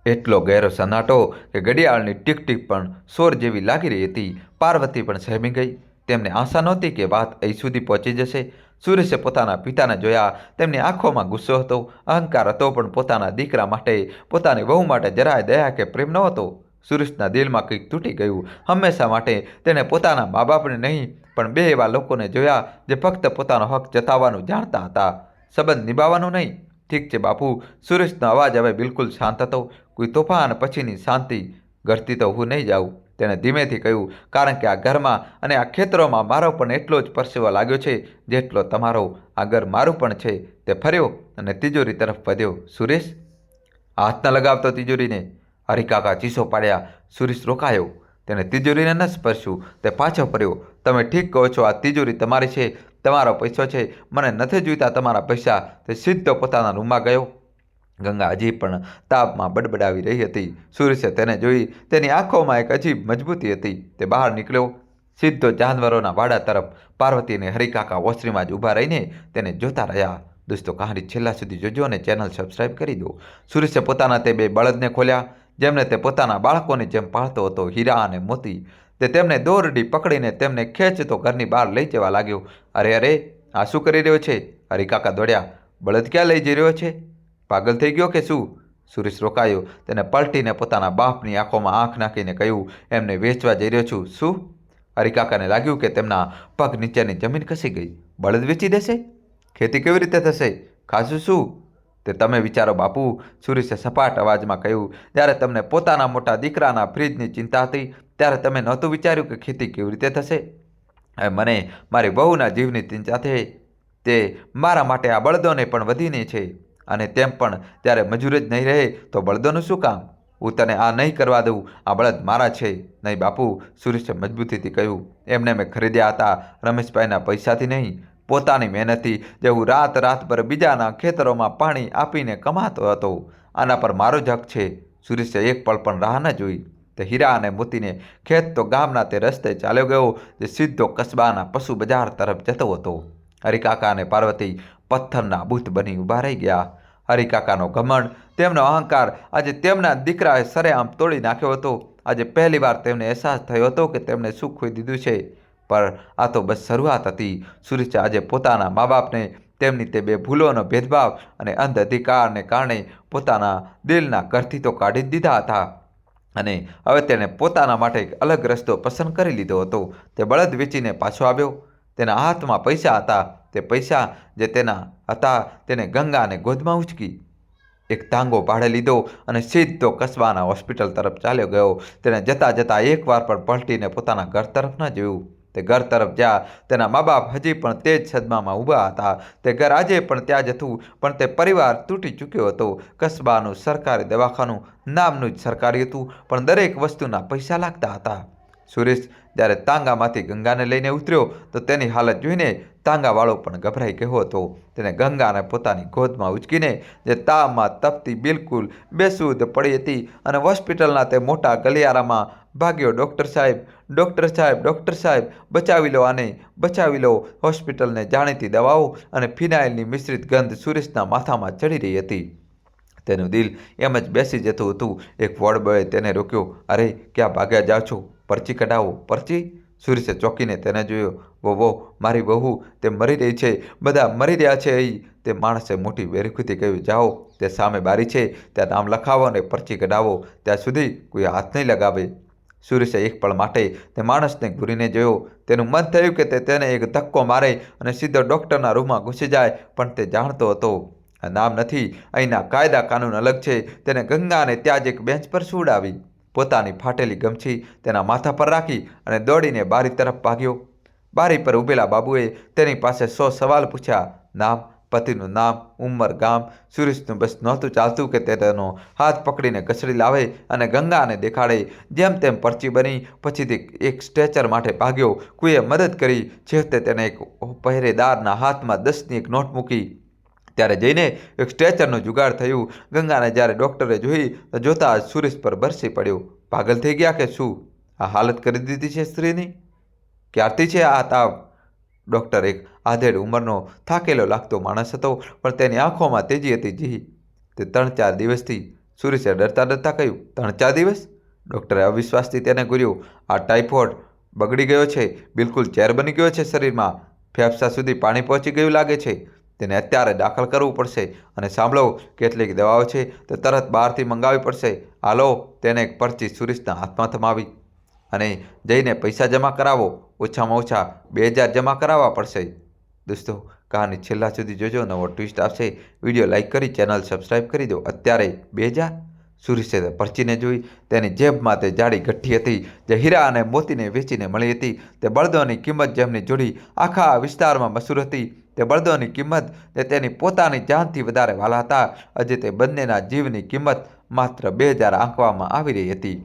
A: એટલો ગહેરો સન્નાટો કે ઘડિયાળની ટીક ટીક પણ સોર જેવી લાગી રહી હતી. પાર્વતી પણ સહેમી ગઈ. તેમને આશા નહોતી કે વાત અહીં સુધી પહોંચી જશે. સુરેશે પોતાના પિતાને જોયા. તેમની આંખોમાં ગુસ્સો હતો, અહંકાર હતો, પણ પોતાના દીકરા માટે, પોતાની વહુ માટે જરાય દયા કે પ્રેમ ન હતો. સુરેશના દિલમાં કંઈક તૂટી ગયું. હંમેશા માટે તેણે પોતાના મા બાપને નહીં, પણ બે એવા લોકોને જોયા જે ફક્ત પોતાનો હક જતાવવાનું જાણતા હતા, સંબંધ નિભાવવાનું નહીં. ઠીક છે બાપુ. સુરેશનો અવાજ હવે બિલકુલ શાંત હતો. કોઈ તોફાન પછીની શાંતિ. ઘરથી તો હું નહીં જાઉં, તેણે ધીમેથી કહ્યું, કારણ કે આ ઘરમાં અને આ ખેતરોમાં મારો પણ એટલો જ પરસેવો લાગ્યો છે જેટલો તમારો. આ ઘર મારું પણ છે. તે ફર્યો અને તિજોરી તરફ વધ્યો. સુરેશ, હાથ ન લગાવતો તિજોરીને. હરિકાકા ચીસો પાડ્યા. સુરેશ રોકાયો. તેને તિજોરીને ન સ્પર્શ્યું. તે પાછો ફર્યો. તમે ઠીક કહો છો, આ તિજોરી તમારી છે, તમારો પૈસો છે. મને નથી જોઈતા તમારા પૈસા. તે સીધો પોતાના રૂમમાં ગયો. ગંગા હજી પણ તાપમાં બડબડાવી રહી હતી. સુરેશે તેને જોઈ. તેની આંખોમાં એક અજીબ મજબૂતી હતી. તે બહાર નીકળ્યો, સીધો જાનવરોના વાડા તરફ. પાર્વતી અને હરિકાકા ઓસરીમાં જ ઊભા રહીને તેને જોતા રહ્યા. દોસ્તો, કહાની છેલ્લા સુધી જોજો અને ચેનલ સબસ્ક્રાઈબ કરી દો. સુરેશે પોતાના તે બે બળદને ખોલ્યા જેમને તે પોતાના બાળકોની જેમ પાળતો હતો, હીરા અને મોતી. તે તેમને દોરડી પકડીને તેમને ખેંચતો ઘરની બહાર લઈ જવા લાગ્યો. અરે અરે, આ શું કરી રહ્યો છે? હરિકાકા દોડ્યા. બળદ ક્યાં લઈ જઈ રહ્યો છે? પાગલ થઈ ગયો કે શું? સુરેશ રોકાયો. તેને પલટીને પોતાના બાપની આંખોમાં આંખ નાખીને કહ્યું, એમને વેચવા જઈ રહ્યો છું. શું? હરિકાકાને લાગ્યું કે તેમના પગ નીચેની જમીન ખસી ગઈ. બળદ વેચી દેશે? ખેતી કેવી રીતે થશે? ખાશું શું? તે તમે વિચારો બાપુ, સુરેશે સપાટ અવાજમાં કહ્યું. જ્યારે તમને પોતાના મોટા દીકરાના ફ્રીજની ચિંતા હતી ત્યારે તમે નહોતું વિચાર્યું કે ખેતી કેવી રીતે થશે? હવે મને મારી વહુના જીવની ચિંતા છે. તે મારા માટે આ બળદોને પણ વધીને છે. અને તેમ પણ ત્યારે મજૂર જ નહીં રહે તો બળદોનું શું કામ? હું તને આ નહીં કરવા દઉં. આ બળદ મારા છે. નહીં બાપુ, સુરેશે મજબૂતીથી કહ્યું. એમને મેં ખરીદ્યા હતા, રમેશભાઈના પૈસાથી નહીં, પોતાની મહેનતથી, જે હું રાત રાતભર બીજાના ખેતરોમાં પાણી આપીને કમાતો હતો. આના પર મારો જ હક છે. સુરેશે એક પળ પણ રાહ ન જોઈ. તે હીરા અને મોતીને ખેંચતો ગામના તે રસ્તે ચાલ્યો ગયો જે સીધો કસ્બાના પશુ બજાર તરફ જતો હતો. હરિકાકા અને પાર્વતી પથ્થરના બુત બની ઊભા રહી ગયા. હરિકાકાનો ઘમંડ, તેમનો અહંકાર આજે તેમના દીકરાએ સરેઆમ તોડી નાખ્યો હતો. આજે પહેલીવાર તેમને અહેસાસ થયો હતો કે તેમણે શું ખોઈ દીધું છે. પર આ તો બસ શરૂઆત હતી. સુરેશે આજે પોતાના મા બાપને તેમની તે બે ભૂલોનો ભેદભાવ અને અંધ અધિકારને કારણે પોતાના દિલના ઘરથી તો કાઢી જ દીધા હતા. અને હવે તેણે પોતાના માટે એક અલગ રસ્તો પસંદ કરી લીધો હતો. તે બળદ વેચીને પાછો આવ્યો. તેના હાથમાં પૈસા હતા. તે પૈસા જે તેના હતા તેને ગંગાને ગોદમાં ઉચકી એક તાંગો ભાડે લીધો અને સીધો કસ્બાના હોસ્પિટલ તરફ ચાલ્યો ગયો. તેને જતાં જતાં એકવાર પણ પલટીને પોતાના ઘર તરફ ન જોયું. તે ઘર તરફ જ્યાં તેના મા બાપ હજી પણ તે જ સદમામાં ઊભા હતા. તે ઘર આજે પણ ત્યાં જ હતું, પણ તે પરિવાર તૂટી ચૂક્યો હતો. કસ્બાનું સરકારી દવાખાનું નામનું જ સરકારી હતું, પણ દરેક વસ્તુના પૈસા લાગતા હતા. સુરેશ જ્યારે તાંગામાંથી ગંગાને લઈને ઉતર્યો તો તેની હાલત જોઈને તાંગાવાળો પણ ગભરાઈ ગયો હતો. તેને ગંગાને પોતાની ગોદમાં ઉચકીને જે તાવમાં તપતી બિલકુલ બેસુધ પડી હતી અને હોસ્પિટલના તે મોટા ગલિયારામાં ભાગ્યો. ડૉક્ટર સાહેબ, ડૉક્ટર સાહેબ, ડૉક્ટર સાહેબ, બચાવી લો આને, બચાવી લો. હોસ્પિટલને જાણીતી દવાઓ અને ફિનાઇલની મિશ્રિત ગંધ સુરેશના માથામાં ચડી રહી હતી. તેનું દિલ એમ જ બેસી જતું હતું. એક વોર્ડ બોય તેને રોક્યો. અરે, ક્યાં ભાગ્યા જાઓ છો? પરચી કઢાવો. પરચી? સુરેશે ચોંકીને તેને જોયો. વહુ, મારી વહુ, તે મરી રહી છે, બધા મરી રહ્યા છે અહીં. તે માણસે મોટી બેરુખીથી કહ્યું, જાઓ, તે સામે બારી છે, ત્યાં નામ લખાવો અને પર્ચી કઢાવો. ત્યાં સુધી કોઈ હાથ નહીં લગાવે. સુરેશે એક પળ માટે તે માણસને ઘૂરીને જોયો. તેનું મન થયું કે તે તેને એક ધક્કો મારે અને સીધો ડૉક્ટરના રૂમમાં ઘૂસી જાય, પણ તે જાણતો હતો આ નામ નથી, અહીંના કાયદા કાનૂન અલગ છે. તેને ગંગાને ત્યાં જ એક બેન્ચ પર સુવડાવી, પોતાની ફાટેલી ગમછી તેના માથા પર રાખી અને દોડીને બારી તરફ ભાગ્યો. બારી પર ઊભેલા બાબુએ તેની પાસે 100 સવાલ પૂછ્યા. નામ, પતિનું નામ, ઉંમર, ગામ. સુરેશનું બસ નહોતું ચાલતું કે તે તેનો હાથ પકડીને ઘસડી લાવે અને ગંગાને દેખાડે. જેમ તેમ પર્ચી બની. પછીથી એક સ્ટ્રેચર માટે ભાગ્યો. કોઈએ મદદ કરી. છેવટે તેને એક પહેરેદારના હાથમાં 10ની એક નોટ મૂકી. ત્યારે જઈને એક સ્ટ્રેચરનું જુગાડ થયું. ગંગાને જ્યારે ડૉક્ટરે જોઈ તો જોતાં જ સુરેશ પર બરસી પડ્યો. પાગલ થઈ ગયા કે શું? આ હાલત કરી દીધી છે સ્ત્રીની? ક્યારથી છે આ તાવ? ડૉક્ટર એક આધેડ ઉંમરનો થાકેલો લાગતો માણસ હતો, પણ તેની આંખોમાં તેજી હતી. જી, તે 3-4 દિવસથી. સુરેશે ડરતા ડરતા કહ્યું. 3-4 દિવસ? ડૉક્ટરે અવિશ્વાસથી તેને ઘૂર્યો. આ ટાઇફોઇડ બગડી ગયો છે, બિલકુલ ઝેર બની ગયો છે શરીરમાં. ફેફસા સુધી પાણી પહોંચી ગયું લાગે છે. તેને અત્યારે દાખલ કરવું પડશે. અને સાંભળો, કેટલીક દવાઓ છે તો તરત બહારથી મંગાવવી પડશે. હાલો. તેને એક પર્ચી સુરેશના હાથમાં થમાવી. અને જઈને પૈસા જમા કરાવો. ઓછામાં ઓછા 2000 જમા કરાવવા પડશે. દોસ્તો, કહાની છેલ્લા સુધી જોજો, નવો ટ્વિસ્ટ આવશે. વિડીયો લાઇક કરી ચેનલ સબસ્ક્રાઈબ કરી દો. અત્યારે 2000? સુરેશે પર્ચીને જોઈ. તેની જેબમાં તે જાડી ગઠ્ઠી હતી જે હીરા અને મોતીને વેચીને મળી હતી. તે બળદોની કિંમત જેમની જોડી આખા વિસ્તારમાં મશહૂર હતી. તે બળદોની કિંમત તે તેની પોતાની જાનથી વધારે વાલા હતા. આજે તે બંનેના જીવની કિંમત માત્ર 2000 આંકવામાં આવી રહી હતી.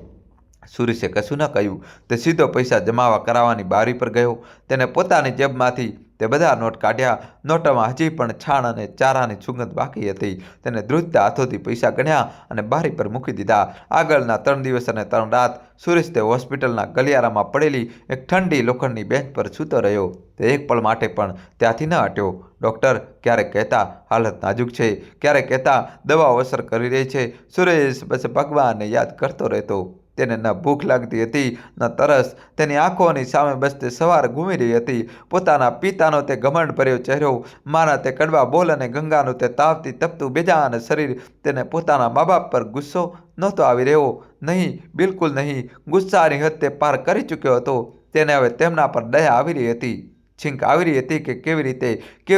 A: સુરેશે કશું ન કહ્યું. તે સીધો પૈસા જમા કરાવવાની બારી પર ગયો. તેને પોતાની જેબમાંથી તે બધા નોટ કાઢ્યા. નોટોમાં હજી પણ છાણ અને ચારાની સુગંધ બાકી હતી. તેને ધ્રુજતા હાથોથી પૈસા ગણ્યા અને બારી પર મૂકી દીધા. આગળના 3 દિવસ અને 3 રાત સુરેશ તે હોસ્પિટલના ગલિયારામાં પડેલી એક ઠંડી લોખંડની બેન્ચ પર સૂતો રહ્યો. તે એક પળ માટે પણ ત્યાંથી ન હટ્યો. ડૉક્ટર ક્યારેક કહેતા હાલત નાજુક છે, ક્યારેક કહેતા દવાઓ અસર કરી રહી છે. સુરેશ બસ ભગવાનને યાદ કરતો રહેતો. તેને ન ભૂખ લાગતી હતી, ન તરસ. તેની આંખોની સામે બસ તે સવાર ઘૂમી રહી હતી. પોતાના પિતાનો તે ઘમંડ ભર્યો ચહેરો, માના તે કડવા બોલ અને ગંગાનું તે તાવથી તપતું બેજાન શરીર. તેને પોતાના મા બાપ પર ગુસ્સો નહોતો આવી રહ્યો. નહીં, બિલકુલ નહીં. ગુસ્સાની હદ તે પાર કરી ચૂક્યો હતો. તેને હવે તેમના પર દયા આવી રહી હતી. છીંક આવી રહી હતી કે કેવી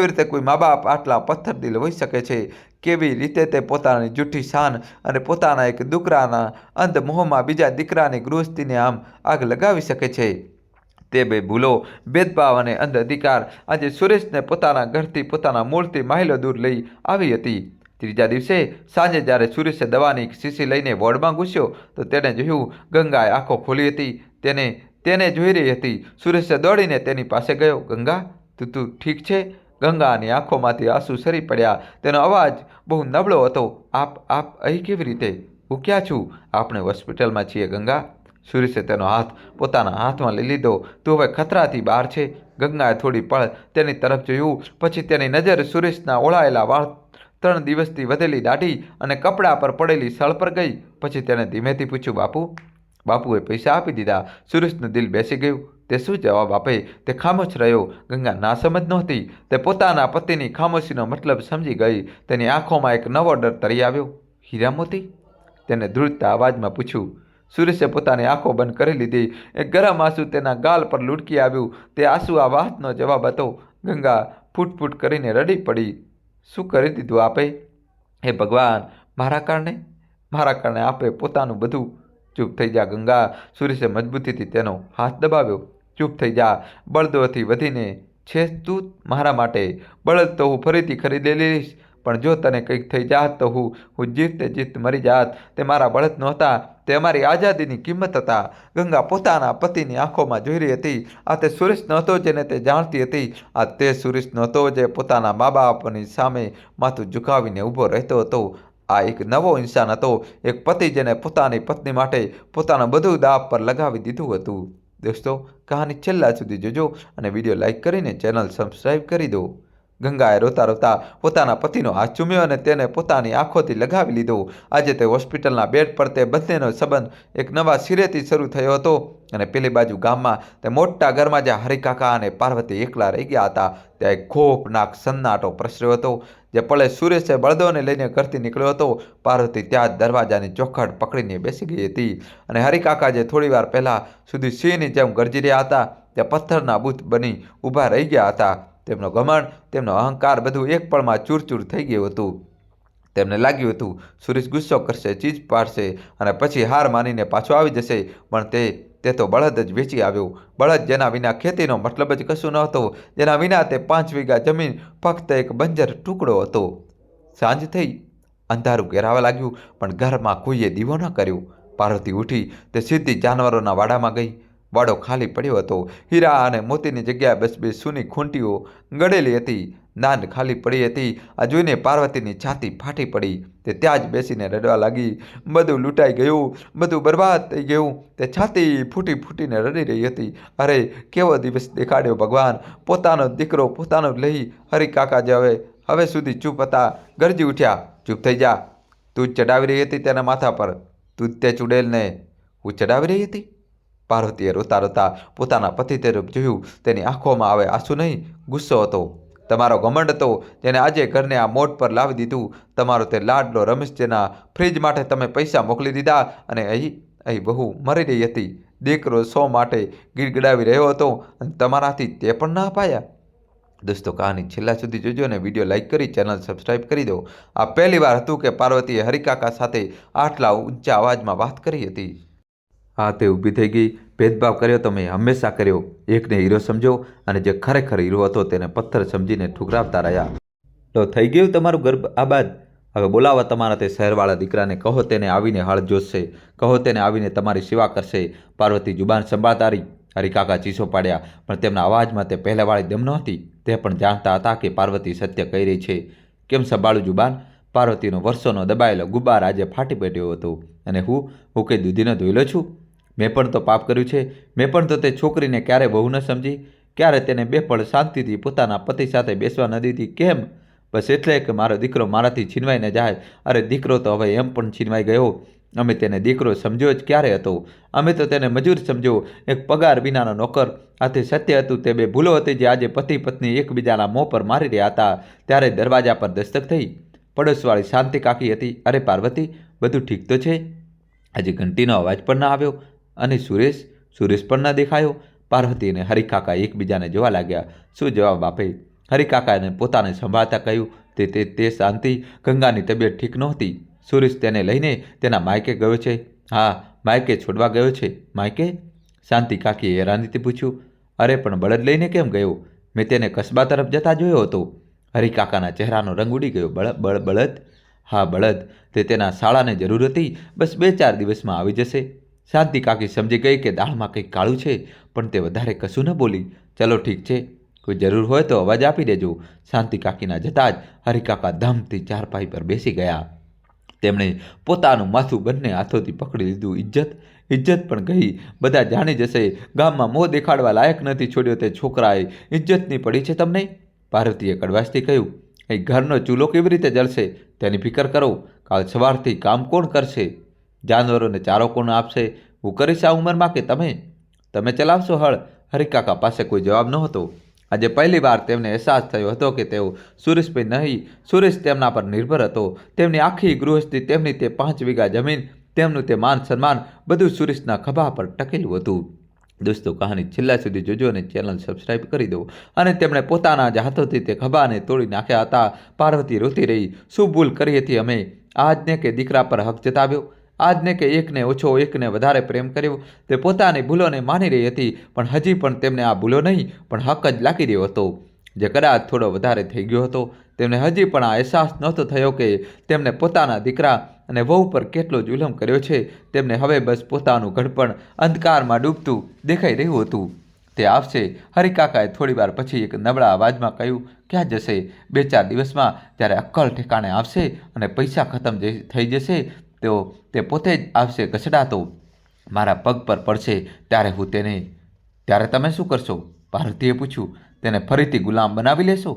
A: રીતે કોઈ મા બાપ આટલા પથ્થરદિલ હોઈ શકે છે. કેવી રીતે તે પોતાની જૂઠી શાન અને પોતાના એક દીકરાના અંધ મોહમાં બીજા દીકરાની ગૃહસ્થીને આમ આગ લગાવી શકે છે. તે બે ભૂલો, ભેદભાવ અને અંધ અધિકાર આજે સુરેશને પોતાના ઘરથી, પોતાના મૂળથી માહિલો દૂર લઈ આવી હતી. ત્રીજા દિવસે સાંજે જ્યારે સુરેશે દવાની શીશી લઈને વોર્ડમાં ઘૂસ્યો તો તેણે જોયું ગંગાએ આંખો ખોલી હતી. તેને જોઈ રહી હતી. સુરેશે દોડીને તેની પાસે ગયો. ગંગા, તું ઠીક છે? ગંગાની આંખોમાંથી આંસુ સરી પડ્યા. તેનો અવાજ બહુ નબળો હતો. આપ અહીં કેવી રીતે? હું ક્યાં છું? આપણે હોસ્પિટલમાં છીએ ગંગા. સુરેશે તેનો હાથ પોતાના હાથમાં લઈ લીધો. તું હવે ખતરાથી બહાર છે. ગંગાએ થોડી પળ તેની તરફ જોયું. પછી તેની નજર સુરેશના ઓળાયેલા વાળ, 3 દિવસથી વધેલી દાઢી અને કપડા પર પડેલી સળ પર ગઈ. પછી તેણે ધીમેથી પૂછ્યું, બાપુ? બાપુએ પૈસા આપી દીધા. સુરેશનું દિલ બેસી ગયું. તે શું જવાબ આપે? તે ખામોશ રહ્યો. ગંગા નાસમજ નહોતી. તે પોતાના પતિની ખામોશીનો મતલબ સમજી ગઈ. તેની આંખોમાં એક નવો ડર તરી આવ્યો. હીરા મોતી? તેને ધ્રુજતા અવાજમાં પૂછ્યું. સુરેશે પોતાની આંખો બંધ કરી લીધી. એક ગરમ આંસુ તેના ગાલ પર લૂટકી આવ્યું. તે આંસુ આ વાતનો જવાબ હતો. ગંગા ફૂટ કરીને રડી પડી. શું કરી દીધું આપે? હે ભગવાન, મારા કારણે આપે પોતાનું બધું. ચૂપ થઈ જા ગંગા. સુરેશે મજબૂતીથી તેનો હાથ દબાવ્યો. ચૂપ થઈ જા. બળદોથી વધીને છે તું મારા માટે. બળદ તો હું ફરીથી ખરીદી લઈશ, પણ જો તને કંઈક થઈ જાત તો હું જીત મરી જાત. તે મારા બળદ નહોતા, તે અમારી આઝાદીની કિંમત હતા. ગંગા પોતાના પતિની આંખોમાં જોઈ રહી હતી. આ તે સુરેશ નહોતો જેને તે જાણતી હતી. આ તે સુરેશ નહોતો જે પોતાના મા બાપની સામે માથું ઝુકાવીને ઊભો રહેતો હતો. આ એક નવો ઇન્સાન હતો. એક પતિ જેને પોતાની પત્ની માટે પોતાનું બધું દાવ પર લગાવી દીધું હતું. દોસ્તો, કહાની છેલ્લા સુધી જોજો અને વિડીયો લાઇક કરીને ચેનલ સબસ્ક્રાઈબ કરી દો. ગંગાએ રોતા રોતા પોતાના પતિનો હાથ ચૂમ્યો અને તેને પોતાની આંખોથી લગાવી લીધો. આજે તે હોસ્પિટલના બેડ પર તે બંનેનો સંબંધ એક નવા સિરેથી શરૂ થયો હતો. અને પેલી બાજુ ગામમાં તે મોટા ઘરમાં જ્યાં હરિકાકા અને પાર્વતી એકલા રહી ગયા હતા ત્યાં એક ખોફનાક સન્નાટો પ્રસર્યો હતો. જે પળે સુરેશે બળદોને લઈને ઘરથી નીકળ્યો હતો, પાર્વતી ત્યાં જ દરવાજાની ચોખડ પકડીને બેસી ગઈ હતી. અને હરિકાકા જે થોડીવાર પહેલાં સુધી સિંહની જેમ ગરજી રહ્યા હતા તે પથ્થરના બુત બની ઊભા રહી ગયા હતા. તેમનો ઘમંડ, તેમનો અહંકાર બધું એક પળમાં ચૂરચૂર થઈ ગયું હતું. તેમને લાગ્યું હતું સુરેશ ગુસ્સો કરશે, ચીજ પાડશે અને પછી હાર માનીને પાછો આવી જશે. પણ તે તો બળદ જ વેચી આવ્યો. બળદ જેના વિના ખેતીનો મતલબ જ કશું ન હતો, જેના વિના તે 5 વીઘા જમીન ફક્ત એક બંજર ટુકડો હતો. સાંજ થઈ, અંધારું ઘેરાવા લાગ્યું, પણ ઘરમાં કોઈએ દીવો ન કર્યો. પાર્વતી ઉઠી તે સીધી જાનવરોના વાડામાં ગઈ. વાડો ખાલી પડ્યો હતો. હીરા અને મોતીની જગ્યાએ બસ બે સૂની ખૂંટીઓ ગળેલી હતી. નાંદ ખાલી પડી હતી. આ જોઈને પાર્વતીની છાતી ફાટી પડી. તે ત્યાં જ બેસીને રડવા લાગી. બધું લૂંટાઈ ગયું, બધું બરબાદ થઈ ગયું. તે છાતી ફૂટી ફૂટીને રડી રહી હતી. અરે કેવો દિવસ દેખાડ્યો ભગવાન! પોતાનો દીકરો પોતાનો લઈ. હરિકાકા જે હવે સુધી ચૂપ હતા, ગરજી ઉઠ્યા. ચૂપ થઈ જા. તું જ ચડાવી રહી હતી તેના માથા પર. તું જ તે ચૂડેલને હું ચડાવી રહી હતી. પાર્વતીએ રોતા રોતા પોતાના પતિ તરફ જોયું. તેની આંખોમાં હવે આંસુ નહીં, ગુસ્સો હતો. તમારો ઘમંડ હતો જેને આજે ઘરને આ મોડ પર લાવી દીધું. તમારો તે લાડલો રમેશ જેના ફ્રીજ માટે તમે પૈસા મોકલી દીધા. અને અહીં બહુ મરી રહી હતી. દીકરો 100 માટે ગીડગડાવી રહ્યો હતો અને તમારાથી તે પણ ના અપાયા. દોસ્તો, કહાની છેલ્લા સુધી જોજો અને વિડીયો લાઇક કરી ચેનલ સબસ્ક્રાઈબ કરી દો. આ પહેલી વાર હતું કે પાર્વતીએ હરિકાકા સાથે આટલા ઊંચા અવાજમાં વાત કરી હતી. હા, તે ઊભી થઈ ગઈ. ભેદભાવ કર્યો તો મેં હંમેશા કર્યો. એકને હીરો સમજો અને જે ખરેખર હીરો હતો તેને પથ્થર સમજીને ઠુકરાવતા રહ્યા. તો થઈ ગયું તમારું ગર્ભ આબાદ. હવે બોલાવો તમારા તે શહેરવાળા દીકરાને. કહો તેને આવીને હળ જોશશે. કહો તેને આવીને તમારી સેવા કરશે. પાર્વતી જુબાન સંભાળતા રહી. હરિકાકા ચીસો પાડ્યા, પણ તેમના અવાજમાં તે પહેલાંવાળી દમ નહોતી. તે પણ જાણતા હતા કે પાર્વતી સત્ય કહી રહી છે. કેમ સંભાળું જુબાન? પાર્વતીનો વર્ષોનો દબાયેલો ગુબાર આજે ફાટી પડ્યો હતો. અને હું કંઈ દૂધીનો ધોઈલો છું? મેં પણ તો પાપ કર્યું છે. મેં પણ તો તે છોકરીને ક્યારે બહુ ન સમજી, ક્યારે તેને 2 પળ શાંતિથી પોતાના પતિ સાથે બેસવા ન દીધી. કેમ? બસ એટલે કે મારો દીકરો મારાથી છીનવાઈ ન જાય. અરે દીકરો તો હવે એમ પણ છીનવાઈ ગયો. અમે તેને દીકરો સમજ્યો જ ક્યારે હતો? અમે તો તેને મજૂર સમજ્યો, એક પગાર વિનાનો નોકર. આથી સત્ય હતું તે 2 ભૂલો હતી જે આજે પતિ પત્ની એકબીજાના મોં પર મારી રહ્યા હતા. ત્યારે દરવાજા પર દસ્તક થઈ. પડોશવાળી શાંતિ કાકી હતી. અરે પાર્વતી, બધું ઠીક તો છે? આજે ઘંટીનો અવાજ પણ ન આવ્યો. અને સુરેશ પણ ન દેખાયો. પાર્વતી અને હરિકાકા એકબીજાને જોવા લાગ્યા. શું જવાબ આપે? હરિકાકાને પોતાને સંભાળતા કહ્યું, તે શાંતિ, ગંગાની તબિયત ઠીક નહોતી. સુરેશ તેને લઈને તેના માયકે ગયો છે. હા, માયકે છોડવા ગયો છે. માયકે? શાંતિ કાકીએ હેરાનીથી પૂછ્યું. અરે પણ બળદ લઈને કેમ ગયો? મેં તેને કસ્બા તરફ જતા જોયો હતો. હરિકાકાના ચહેરાનો રંગ ઉડી ગયો. બળદ? હા, બળદ. તે તેના શાળાને જરૂર હતી. બસ 2-4 દિવસમાં આવી જશે. શાંતિ કાકી સમજી ગઈ કે દાળમાં કંઈક કાળું છે, પણ તે વધારે કશું ન બોલી. ચલો ઠીક છે, કોઈ જરૂર હોય તો અવાજ આપી દેજો. શાંતિ કાકીના જતાં જ હરિકાકા ધમથી ચારપાઈ પર બેસી ગયા. તેમણે પોતાનું માથું બંને હાથોથી પકડી લીધું. ઇજ્જત પણ ગઈ. બધા જાણી જશે. ગામમાં મોં દેખાડવા લાયક નથી છોડ્યો તે છોકરાએ. ઇજ્જતની પડી છે તમને? પાર્વતીએ કડવાશથી કહ્યું. અહીં ઘરનો ચૂલો કેવી રીતે જળશે તેની ફિકર કરો. કાલ સવારથી કામ કોણ કરશે? જાનવરોને ચારો કોણ આપશે? હું કરીશ આ ઉંમરમાં કે તમે ચલાવશો હળ? હરિકાકા પાસે કોઈ જવાબ નહોતો. આજે પહેલી વાર તેમને અહેસાસ થયો હતો કે તેઓ સુરેશભાઈ નહીં. સુરેશ તેમના પર નિર્ભર હતો. તેમની આખી ગૃહસ્થી, તેમની તે 5 વીઘા જમીન, તેમનું તે માન સન્માન બધું સુરેશના ખભા પર ટકેલું હતું. દોસ્તો, કહાની છેલ્લા સુધી જોજો અને ચેનલ સબસ્ક્રાઈબ કરી દો. અને તેમણે પોતાના જ હાથોથી તે ખભાને તોડી નાખ્યા હતા. પાર્વતી રોતી રહી. શું ભૂલ કરી હતી અમે? આજને કે દીકરા પર હક જતાવ્યો? આજને કે એકને ઓછો એકને વધારે પ્રેમ કર્યો? તે પોતાની ભૂલોને માની રહી હતી, પણ હજી પણ તેમને આ ભૂલો નહીં પણ હક જ લાગી રહ્યો હતો, જે કદાચ થોડો વધારે થઈ ગયો હતો. તેમને હજી પણ આ અહેસાસ નહોતો થયો કે તેમને પોતાના દીકરા અને વહુ પર કેટલો જુલમ કર્યો છે. તેમને હવે બસ પોતાનું ઘડપણ અંધકારમાં ડૂબતું દેખાઈ રહ્યું હતું. તે આવશે. હરિકાકાએ થોડીવાર પછી એક નબળા અવાજમાં કહ્યું. ક્યાં જશે? 2-4 દિવસમાં જ્યારે અક્કલ ઠેકાણે આવશે અને પૈસા ખતમ થઈ જશે તો તે પોતે જ આવશે ઘસડાતો. મારા પગ પર પડશે ત્યારે તમે શું કરશો? પાર્વતીએ પૂછ્યું. તેને ફરીથી ગુલામ બનાવી લેશો?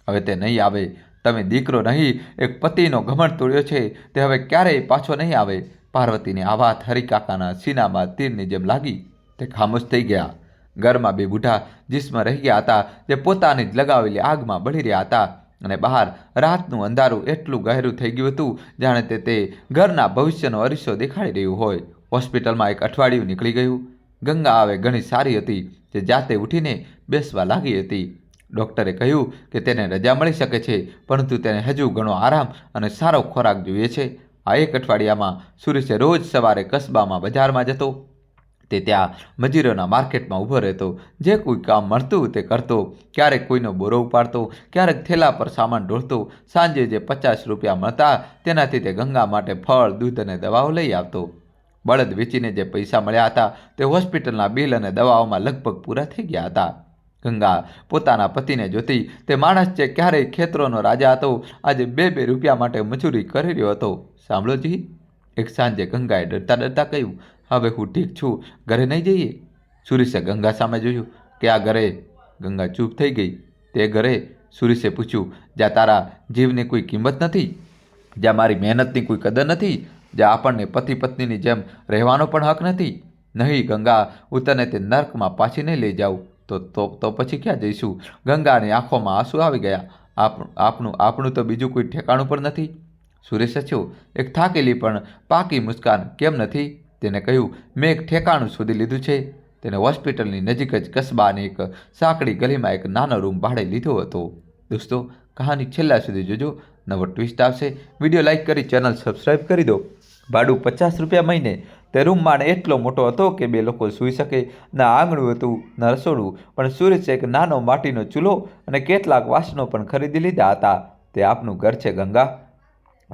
A: હવે તે નહીં આવે. તમે દીકરો નહીં, એક પતિનો ઘમંડ તોડ્યો છે, તે હવે ક્યારેય પાછો નહીં આવે. પાર્વતીની આ વાત હરિકાકાના સીનામાં તીરની જેમ લાગી. તે ખામોશ થઈ ગયા. ઘરમાં બે બુઢા જીસમાં રહી ગયા હતા, જે પોતાની જ લગાવેલી આગમાં બળી રહ્યા હતા. અને બહાર રાતનું અંધારું એટલું ગહેરું થઈ ગયું હતું, જાણે તે ઘરના ભવિષ્યનો અરીસો દેખાડી રહ્યું હોય. હોસ્પિટલમાં એક અઠવાડિયું નીકળી ગયું. ગંગા હવે ઘણી સારી હતી. તે જાતે ઉઠીને બેસવા લાગી હતી. ડૉક્ટરે કહ્યું કે તેને રજા મળી શકે છે, પરંતુ તેને હજુ ઘણો આરામ અને સારો ખોરાક જોઈએ છે. આ એક અઠવાડિયામાં સુરેશે રોજ સવારે કસ્બામાં બજારમાં જતો. તે ત્યાં મજૂરોના માર્કેટમાં ઊભો રહેતો. જે કોઈ કામ મળતું તે કરતો. ક્યારેક કોઈનો બોરો ઉપાડતો, ક્યારેક થેલા પર સામાન ઢોળતો. સાંજે જે 50 રૂપિયા મળતા તેનાથી તે ગંગા માટે ફળ, દૂધ અને દવાઓ લઈ આવતો. બળદ વેચીને જે પૈસા મળ્યા હતા તે હોસ્પિટલના બિલ અને દવાઓમાં લગભગ પૂરા થઈ ગયા હતા. ગંગા પોતાના પતિને જોતી. તે માણસ જે ક્યારેય ખેતરોનો રાજા હતો, આજે 2 રૂપિયા માટે મજૂરી કરી રહ્યો હતો. સાંભળો જી, એક સાંજે ગંગાએ ડરતા ડરતા કહ્યું, હવે હું ઠીક છું, ઘરે નહીં જઈએ? સુરેશે ગંગા સામે જોયું. કે આ ઘરે? ગંગા ચૂપ થઈ ગઈ. તે ઘરે? સુરેશે પૂછ્યું. જ્યાં તારા જીવની કોઈ કિંમત નથી, જ્યાં મારી મહેનતની કોઈ કદર નથી, જ્યાં આપણને પતિ પત્નીની જેમ રહેવાનો પણ હક નથી? નહીં ગંગા, હું તને તે નર્કમાં પાછી નહીં લઈ જાઉં. તો પછી ક્યાં જઈશું? ગંગાની આંખોમાં આંસુ આવી ગયા. આપણું તો બીજું કોઈ ઠેકાણું પણ નથી. સુરેશ હસ્યો. એક થાકેલી પણ પાકી મુસ્કાન. કેમ નથી? તેને કહ્યું, મેં એક ઠેકાણું શોધી લીધું છે. તેને હોસ્પિટલની નજીક જ કસ્બાની એક સાંકડી ગલીમાં એક નાનો રૂમ ભાડે લીધો હતો. દોસ્તો, કહાની છેલ્લા સુધી જોજો. નવો ટ્વિસ્ટ આવશે. વિડીયો લાઇક કરી ચેનલ સબસ્ક્રાઈબ કરી દો. ભાડું 50 રૂપિયા મહિને. તે રૂમ માને એટલો મોટો હતો કે 2 લોકો સૂઈ શકે. ના આંગણું હતું, ન રસોડું, પણ સુરેશે એક નાનો માટીનો ચૂલો અને કેટલાક વાસણો પણ ખરીદી લીધા હતા. તે આપનું ઘર છે ગંગા?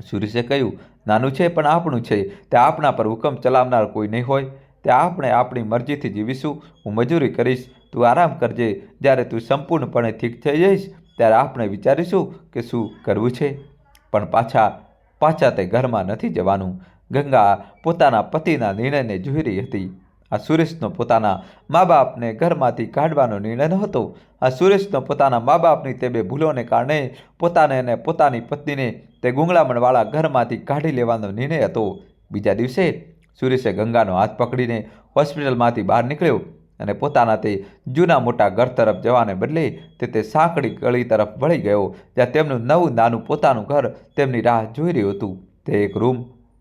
A: સુરેશે કહ્યું, નાનું છે પણ આપણું છે. તે આપણા પર હુકમ ચલાવનાર કોઈ નહીં હોય. તે આપણે આપણી મરજીથી જીવીશું. હું મજૂરી કરીશ, તું આરામ કરજે. જ્યારે તું સંપૂર્ણપણે ઠીક થઈ જઈશ ત્યારે આપણે વિચારીશું કે શું કરવું છે. પણ પાછા તે ઘરમાં નથી જવાનું. ગંગા પોતાના પતિના નિર્ણયને જોઈ રહી હતી. આ સુરેશનો પોતાના મા બાપને ઘરમાંથી કાઢવાનો નિર્ણય નહોતો. આ સુરેશનો પોતાના મા બાપની તે 2 ભૂલોને કારણે પોતાને અને પોતાની પત્નીને તે ગુંગળામણવાળા ઘરમાંથી કાઢી લેવાનો નિર્ણય હતો. બીજા દિવસે સુરેશે ગંગાનો હાથ પકડીને હોસ્પિટલમાંથી બહાર નીકળ્યો અને પોતાના તે જૂના મોટા ઘર તરફ જવાને બદલે તે સાંકડી ગળી તરફ વળી ગયો, જ્યાં તેમનું નવું નાનું પોતાનું ઘર તેમની રાહ જોઈ રહ્યું હતું. તે એક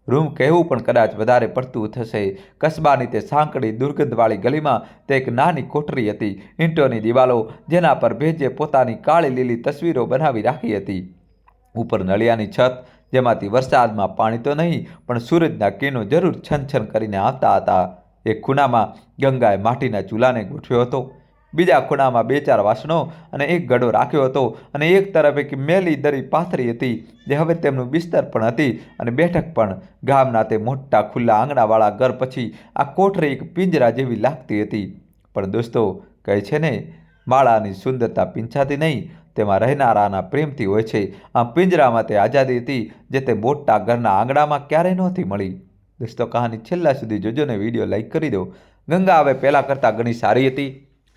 A: રૂમ કહેવું પણ કદાચ વધારે પડતું થશે. કસ્બાની તે સાંકડી દુર્ગંધવાળી ગલીમાં તે એક નાની કોઠરી હતી. ઈંટોની દિવાલો, જેના પર ભેજે પોતાની કાળી લીલી તસવીરો બનાવી રાખી હતી. ઉપર નળિયાની છત, જેમાંથી વરસાદમાં પાણી તો નહીં પણ સૂરજના કિરણો જરૂર છનછન કરીને આવતા હતા. એક ખૂણામાં ગંગાએ માટીના ચૂલાને ગોઠવ્યો હતો. બીજા ખૂણામાં 2-4 વાસણો અને એક ઘડો રાખ્યો હતો. અને એક તરફ એક મેલી દરી પાથરી હતી, જે હવે તેમનું બિસ્તર પણ હતી અને બેઠક પણ. ગામના તે મોટા ખુલ્લા આંગણાવાળા ઘર પછી આ કોઠરી એક પિંજરા જેવી લાગતી હતી. પણ દોસ્તો, કહે છે ને, માળાની સુંદરતા પીંછાતી નહીં, તેમાં રહેનારાના પ્રેમથી હોય છે. આમ પિંજરામાં તે આઝાદી હતી, જે તે મોટા ઘરના આંગણામાં ક્યારેય નહોતી મળી. દોસ્તો, કહાની છેલ્લા સુધી જોજો ને વિડીયો લાઇક કરી દો. ગંગા હવે પહેલાં કરતાં ઘણી સારી હતી.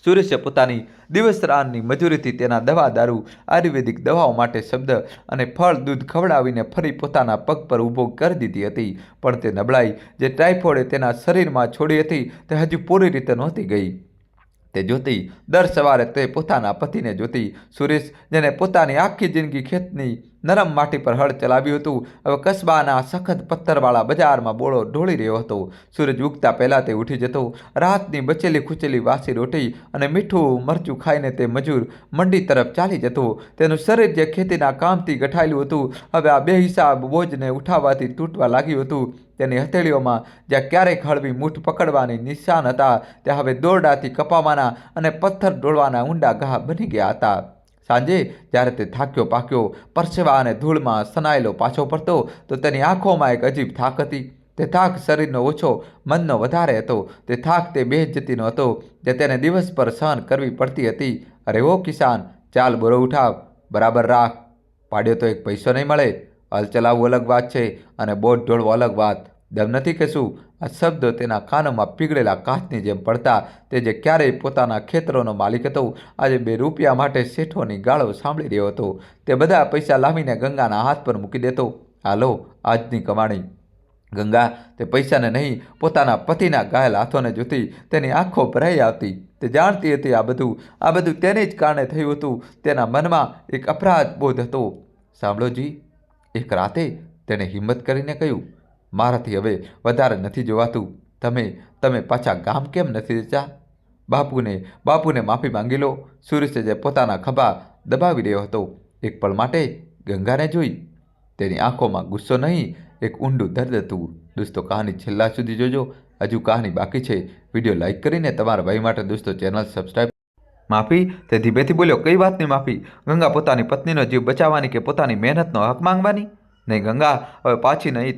A: સુરેશે પોતાની દિવસ રાતની મજૂરીથી તેના દવા દારૂ, આયુર્વેદિક દવાઓ માટે શબ્દ અને ફળ દૂધ ખવડાવીને ફરી પોતાના પગ પર ઊભો કરી દીધી હતી. પણ તે નબળાઈ જે ટાઇફોઇડે તેના શરીરમાં છોડી હતી તે હજુ પૂરી રીતે નહોતી ગઈ. તે જોતી, દર સવારે તે પોતાના પતિને જોતી. સુરેશ, જેને પોતાની આખી જિંદગી ખેતની નરમ માટી પર હળ ચલાવ્યું હતું, હવે કસ્બાના સખત પથ્થરવાળા બજારમાં બોળો ઢોળી રહ્યો હતો. સૂરજ ઉગતા પહેલાં તે ઉઠી જતો. રાતની બચેલી ખુચેલી વાસી રોટી અને મીઠું મરચું ખાઈને તે મજૂર મંડી તરફ ચાલી જતો. તેનું શરીર જે ખેતીના કામથી ગઠાયેલું હતું, હવે આ બેહિસાબ બોજને ઉઠાવવાથી તૂટવા લાગ્યું હતું. તેની હથેળીઓમાં જ્યાં ક્યારેક હળવી મૂઠ પકડવાની નિશાન હતા, ત્યાં હવે દોરડાથી કપાવાના અને પથ્થર ઢોળવાના ઊંડા ઘા બની ગયા હતા. સાંજે જ્યારે તે થાક્યો પાક્યો, પરસેવા અને ધૂળમાં સનાયેલો પાછો પડતો, તો તેની આંખોમાં એક અજીબ થાક હતી. તે થાક શરીરનો ઓછો, મનનો વધારે હતો. તે થાક તે બેઇજ્જતીનો હતો, જે તેને દિવસ પર સહન કરવી પડતી હતી. અરે ઓ કિસાન, ચાલ બોરો ઉઠાવ, બરાબર રાખ. પાડ્યો તો એક પૈસો નહીં મળે. હલ ચલાવવું અલગ વાત છે અને બોટ ઢોળવો અલગ વાત. દમ નથી કે શું? આ શબ્દો તેના કાનોમાં પીગળેલા કાચની જેમ પડતા. તે જે ક્યારેય પોતાના ખેતરોનો માલિક હતો, આજે 2 રૂપિયા માટે શેઠોની ગાળો સાંભળી રહ્યો હતો. તે બધા પૈસા લાવીને ગંગાના હાથ પર મૂકી દેતો. આ લો, આજની કમાણી. ગંગા તે પૈસાને નહીં, પોતાના પતિના ઘાયલ હાથોને જોતી તેની આંખો ભરાઈ આવતી. તે જાણતી હતી આ બધું તેને જ કારણે થયું હતું. તેના મનમાં એક અપરાધ બોધ હતો. સાંભળો જી, એક રાતે તેણે હિંમત કરીને કહ્યું, મારાથી હવે વધારે નથી જોવાતું. તમે પાછા ગામ કેમ નથી જતા? બાપુને માફી માંગી લો. સુરેશે જે પોતાના ખભા દબાવી રહ્યો હતો, એક પળ માટે ગંગાને જોઈ. તેની આંખોમાં ગુસ્સો નહીં, એક ઊંડું દર્દ હતું. દોસ્તો, કહાની છેલ્લા સુધી જોજો. હજુ કહાની બાકી છે. વિડીયો લાઈક કરીને તમારા ભાઈ માટે દોસ્તો ચેનલ સબસ્ક્રાઈબ. માફી? તે ધીમેથી બોલ્યો. કઈ વાતની માફી? ગંગા પોતાની પત્નીનો જીવ બચાવવાની કે પોતાની મહેનતનો હક માંગવાની? નહીં ગંગા, હવે પાછી નહીં.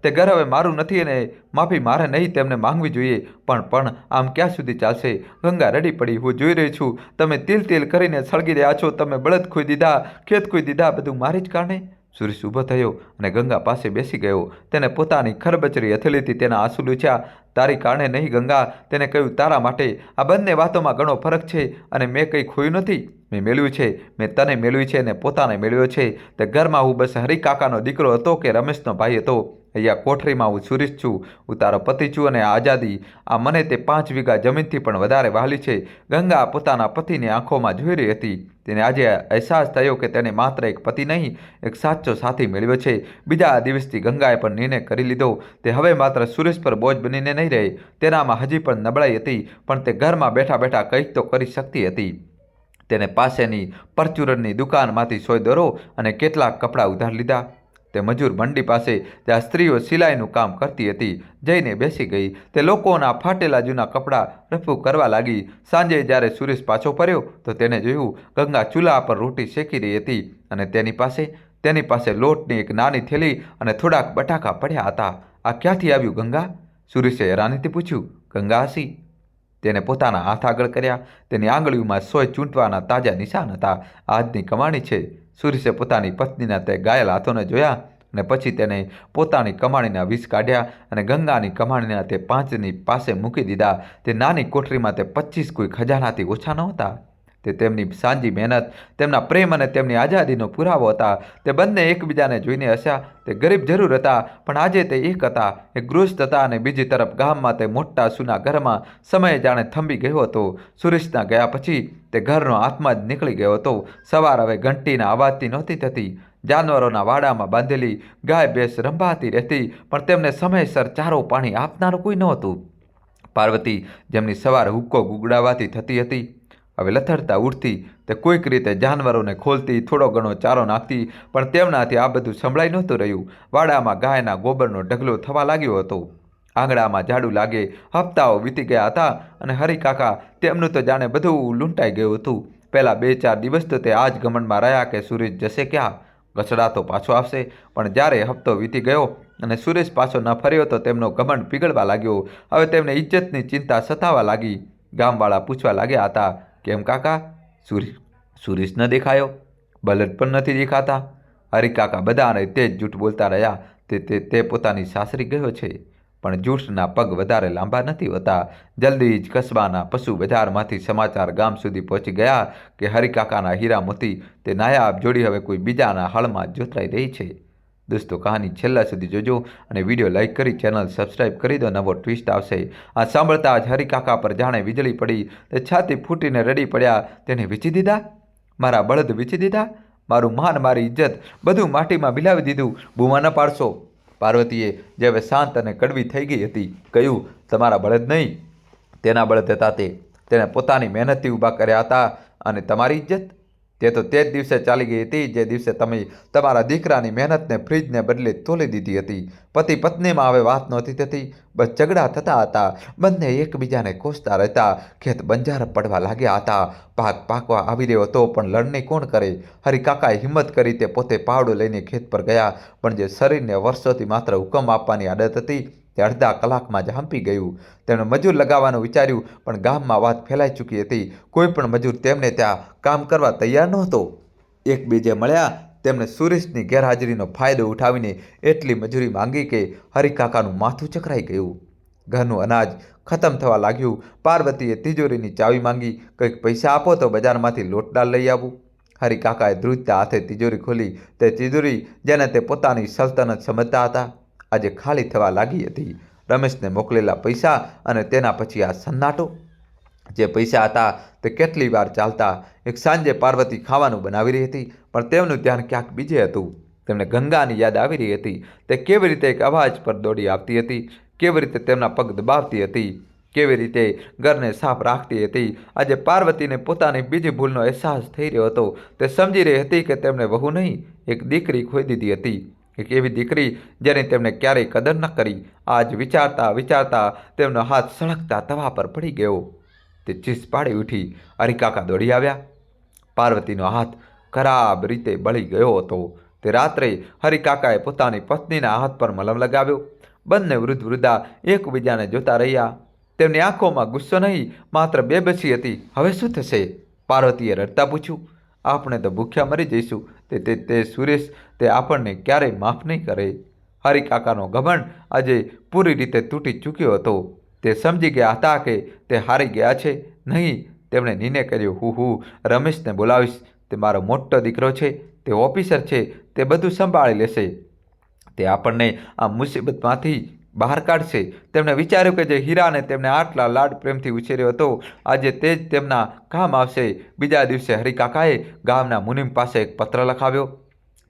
A: તે ઘર હવે મારું નથી અને માફી મારે નહીં તેમને માંગવી જોઈએ. પણ આમ ક્યાં સુધી ચાલશે? ગંગા રડી પડી. હું જોઈ રહી છું, તમે તિલ કરીને સળગી રહ્યા છો. તમે બળદ ખોઈ દીધા, ખેત ખોઈ દીધા, બધું મારી જ કારણે. સુરેશ ઊભો થયો અને ગંગા પાસે બેસી ગયો. તેને પોતાની ખરબચરી હથેળીથી તેના આંસુ લૂછ્યા. તારી કારણે નહીં ગંગા, તેને કહ્યું, તારા માટે. આ બંને વાતોમાં ઘણો ફરક છે અને મેં કંઈ ખોયું નથી. મેં મેળવ્યું છે. મેં તને મેળવી છે અને પોતાને મેળવ્યો છે. તે ઘરમાં હું બસ હરિકાકાનો દીકરો હતો કે રમેશનો ભાઈ હતો. અહીંયા કોઠરીમાં હું સુરેશ છું. હું તારો પતિ છું અને આઝાદી આ મને તે 5 વીઘા જમીનથી પણ વધારે વહાલી છે. ગંગા પોતાના પતિની આંખોમાં જોઈ રહી હતી. તેને આજે અહેસાસ થયો કે તેને માત્ર એક પતિ નહીં, એક સાચો સાથી મેળવ્યો છે. બીજા દિવસથી ગંગાએ પણ નિર્ણય કરી લીધો. તે હવે માત્ર સુરેશ પર બોજ બનીને નહીં રહે. તેનામાં હજી પણ નબળાઈ હતી, પણ તે ઘરમાં બેઠા બેઠા કંઈક તો કરી શકતી હતી. તેને પાસેની પરચુરણની દુકાનમાંથી સોય દોરો અને કેટલાક કપડાં ઉધાર લીધા. તે મજૂર મંડી પાસે, જ્યાં સ્ત્રીઓ સિલાઈનું કામ કરતી હતી, જઈને બેસી ગઈ. તે લોકોના ફાટેલા જૂના કપડાં રફુ કરવા લાગી. સાંજે જ્યારે સુરેશ પાછો ફર્યો તો તેને જોયું ગંગા ચૂલા પર રોટી શેકી રહી હતી અને તેની પાસે લોટની એક નાની થેલી અને થોડાક બટાકા પડ્યા હતા. આ ક્યાંથી આવ્યું ગંગા? સુરેશે હેરાનીથી પૂછ્યું. ગંગા હસી. તેને પોતાના હાથ આગળ કર્યા. તેની આંગળીઓમાં સોય ચૂંટવાના તાજા નિશાન હતા. આજની કમાણી છે. સુરેશે પોતાની પત્નીના તે ઘાયલ હાથોને જોયા અને પછી તેને પોતાની કમાણીના 20 કાઢ્યા અને ગંગાની કમાણીના તે 5ની પાસે મૂકી દીધા. તે નાની કોઠરીમાં તે 25 કોઈ ખજાનાથી ઓછા નહોતા. તે તેમની સાંજી મહેનત, તેમના પ્રેમ અને તેમની આઝાદીનો પુરાવો હતા. તે બંને એકબીજાને જોઈને હસ્યા. તે ગરીબ જરૂર હતા, પણ આજે તે એક હતા. એક ગૃહસ્થ હતા અને બીજી તરફ ગામમાં તે મોટા સૂના ઘરમાં સમય જાણે થંભી ગયો હતો. સુરેશના ગયા પછી તે ઘરનો આત્મા જ નીકળી ગયો હતો. સવાર હવે ઘંટીના અવાજથી નહોતી થતી. જાનવરોના વાડામાં બાંધેલી ગાય ભેંસ રંભાતી રહેતી, પણ તેમને સમયસર ચારો પાણી આપનારું કોઈ નહોતું. પાર્વતી, જેમની સવાર હુક્કો ગુગડાવાથી થતી હતી, હવે લથડતા ઉઠતી. તે કોઈક રીતે જાનવરોને ખોલતી, થોડો ઘણો ચારો નાખતી, પણ તેમનાથી આ બધું સંભળાઈ નહોતું રહ્યું. વાડામાં ગાયના ગોબરનો ઢગલો થવા લાગ્યો હતો. આંગણામાં ઝાડુ લાગે. હપ્તાઓ વીતી ગયા હતા અને હરિકાકા તેમનું તો જાણે બધું લૂંટાઈ ગયું હતું. પહેલાં 2-4 દિવસ તો તે આ જ ઘમંડમાં રહ્યા કે સુરેશ જશે ક્યાં, ગસડાતો પાછો આવશે. પણ જ્યારે હપ્તો વીતી ગયો અને સુરેશ પાછો ન ફર્યો તો તેમનો ઘમંડ પીગળવા લાગ્યો. હવે તેમને ઇજ્જતની ચિંતા સતાવા લાગી. ગામવાળા પૂછવા લાગ્યા હતા, કેમ કાકા, સુરેશ ન દેખાયો? બલદ પણ નથી દેખાતા? હરિકાકા બધાને તે જ જૂઠ બોલતા રહ્યા. તે પોતાની સાસરી ગયો છે. પણ જૂઠના પગ વધારે લાંબા નથી હોતા. જલ્દી જ કસ્બાના પશુ બજારમાંથી સમાચાર ગામ સુધી પહોંચી ગયા કે હરિકાકાના હીરા મોતી તે નાયાબ જોડી હવે કોઈ બીજાના હળમાં જોતરાઈ રહી છે. દોસ્તો, કહાની છેલ્લા સુધી જોજો અને વિડીયો લાઈક કરી ચેનલ સબસ્ક્રાઈબ કરી દો. નવો ટ્વિસ્ટ આવશે. આ સાંભળતા જ હરિકાકા પર જાણે વીજળી પડી. તે છાતી ફૂટીને રડી પડ્યા. તેને વીંચી દીધા? મારા બળદ વીંચી દીધા? મારું માન, મારી ઇજ્જત બધું માટીમાં મિલાવી દીધું. બૂમા ન પાડશો. પાર્વતીએ, જે હવે શાંત અને કડવી થઈ ગઈ હતી, કહ્યું, તમારા બળદ નહીં, તેના બળદ હતા. તેને પોતાની મહેનતથી ઊભા કર્યા હતા. અને તમારી ઇજ્જત? તે તો તે જ દિવસે ચાલી ગઈ હતી જે દિવસે તમે તમારા દીકરાની મહેનતને ફ્રીજને બદલે તોલી દીધી હતી. પતિ પત્નીમાં હવે વાત નહોતી થતી, બસ ઝઘડા થતા હતા. બંને એકબીજાને કોસતા રહેતા. ખેત બંજાર પડવા લાગ્યા હતા. પાક પાકવા આવી રહ્યો હતો, પણ લણણી કોણ કરે? હરિકાકાએ હિંમત કરી. તે પોતે પાવડો લઈને ખેત પર ગયા, પણ જે શરીરને વર્ષોથી માત્ર હુકમ આપવાની આદત હતી તે અડધા કલાકમાં જ હંપી ગયું. તેમણે મજૂર લગાવવાનું વિચાર્યું, પણ ગામમાં વાત ફેલાઈ ચૂકી હતી. કોઈ પણ મજૂર તેમને ત્યાં કામ કરવા તૈયાર નહોતો. એકબીજે મળ્યા તેમણે સુરેશની ગેરહાજરીનો ફાયદો ઉઠાવીને એટલી મજૂરી માંગી કે હરિકાકાનું માથું ચકરાઈ ગયું. ઘરનું અનાજ ખતમ થવા લાગ્યું. પાર્વતીએ તિજોરીની ચાવી માંગી. કંઈક પૈસા આપો તો બજારમાંથી લોટ દાળ લઈ આવું. હરિકાકાએ ધ્રુજતા હાથે તિજોરી ખોલી. તે તિજોરી જેને તે પોતાની સલ્તનત સમજતા હતા આજે ખાલી થવા લાગી હતી. રમેશને મોકલેલા પૈસા અને તેના પછી આ સન્નાટો. જે પૈસા હતા તે કેટલી વાર ચાલતા. એક સાંજે પાર્વતી ખાવાનું બનાવી રહી હતી, પણ તેમનું ધ્યાન ક્યાંક બીજે હતું. તેમને ગંગાની યાદ આવી રહી હતી. તે કેવી રીતે એક અવાજ પર દોડી આવતી હતી, કેવી રીતે તેમના પગ દબાવતી હતી, કેવી રીતે ઘરને સાફ રાખતી હતી. આજે પાર્વતીને પોતાની બીજી ભૂલનો અહેસાસ થઈ રહ્યો હતો. તે સમજી રહી હતી કે તેમણે વહુ નહીં, એક દીકરી ખોઈ દીધી હતી. એક એવી દીકરી જેની તેમણે ક્યારેય કદર ન કરી. આજ વિચારતા વિચારતા તેમનો હાથ સળગતા તવા પર પડી ગયો. તે ચીસ પાડી ઉઠી. હરિકાકા દોડી આવ્યા. પાર્વતીનો હાથ ખરાબ રીતે બળી ગયો હતો. તે રાત્રે હરિકાકાએ પોતાની પત્નીના હાથ પર મલમ લગાવ્યો. બંને વૃદ્ધ વૃદ્ધા એકબીજાને જોતા રહ્યા. તેમની આંખોમાં ગુસ્સો નહીં, માત્ર બેબસી હતી. હવે શું થશે? પાર્વતીએ રડતા પૂછ્યું. આપણે તો ભૂખ્યા મરી જઈશું. તે સુરેશ તે આપણને ક્યારેય માફ નહીં કરે. હરિકાકાનો ઘમંડ આજે પૂરી રીતે તૂટી ચૂક્યો હતો. તે સમજી ગયા હતા કે તે હારી ગયા છે. નહીં, તેમણે નિર્ણય કર્યો, હું રમેશને બોલાવીશ. તે મારો મોટો દીકરો છે, તે ઓફિસર છે, તે બધું સંભાળી લેશે. તે આપણને આ મુસીબતમાંથી બહાર કાઢશે. તેમણે વિચાર્યું કે જે હીરાને તેમને આટલા લાડ પ્રેમથી ઉછેર્યો હતો આજે તે જ તેમના કામ આવશે. બીજા દિવસે હરિકાકાએ ગામના મુનિમ પાસે એક પત્ર લખાવ્યો.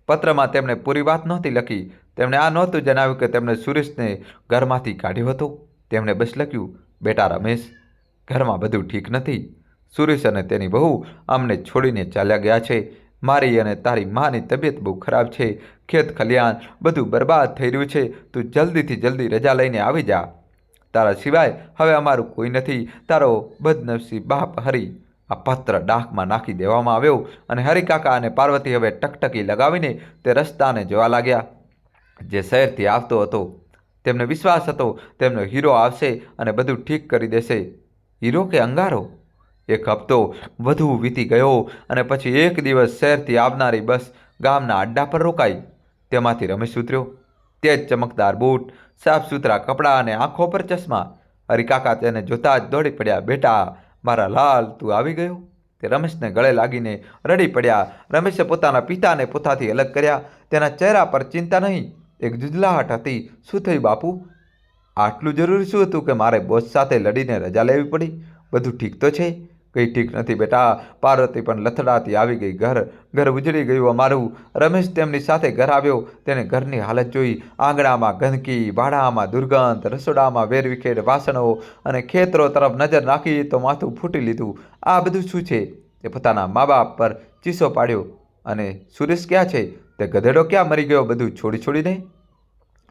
A: પત્રમાં તેમણે પૂરી વાત નહોતી લખી. તેમણે આ નહોતું જણાવ્યું કે તેમણે સુરેશને ઘરમાંથી કાઢ્યો હતો. તેમણે બસ લખ્યું, બેટા રમેશ, ઘરમાં બધું ઠીક નથી. સુરેશ અને તેની બહુ અમને છોડીને ચાલ્યા ગયા છે. મારી અને તારી માની તબિયત બહુ ખરાબ છે. ખેત ખલિયાણ બધું બરબાદ થઈ રહ્યું છે. તું જલ્દીથી જલ્દી રજા લઈને આવી જા. તારા સિવાય હવે અમારું કોઈ નથી. તારો બદનસીબ બાપ હરી. આ પત્ર ડાકમાં નાખી દેવામાં આવ્યો અને હરિકાકા અને પાર્વતી હવે ટકટકી લગાવીને તે રસ્તાને જોવા લાગ્યા જે શહેરથી આવતો હતો. તેમને વિશ્વાસ હતો તેમનો હીરો આવશે અને બધું ઠીક કરી દેશે. હીરો કે અંગારો? એક હપ્તો વધુ વીતી ગયો અને પછી એક દિવસ શહેરથી આવનારી બસ ગામના અડ્ડા પર રોકાઈ. તેમાંથી રમેશ ઉતર્યો. તે જ ચમકદાર બૂટ, સાફ સુથરા કપડાં અને આંખો પર ચશ્મા. હરિકાકા તેને જોતા જ દોડી પડ્યા. બેટા મારા લાલ, તું આવી ગયો? તે રમેશને ગળે લાગીને રડી પડ્યા. રમેશે પોતાના પિતાને પોતાથી અલગ કર્યા. તેના ચહેરા પર ચિંતા નહીં, એક જુજલાહટ હતી. શું થયું બાપુ? આટલું જરૂરી શું હતું કે મારે બોસ સાથે લડીને રજા લેવી પડી? બધું ઠીક તો છે? કંઈ ઠીક નથી બેટા. પાર્વતી પણ લથડાતી આવી ગઈ. ઘર ઉજળી ગયું અમારું. રમેશ તેમની સાથે ઘર આવ્યો. તેને ઘરની હાલત જોઈ. આંગણામાં ગંદકી, વાડામાં દુર્ગંધ, રસોડામાં વેરવિખેર વાસણો અને ખેતરો તરફ નજર નાખી તો માથું ફૂટી લીધું. આ બધું શું છે? તે પોતાના મા બાપ પર ચીસો પાડ્યો. અને સુરેશ ક્યાં છે? તે ગધેડો ક્યાં મરી ગયો બધું છોડીને?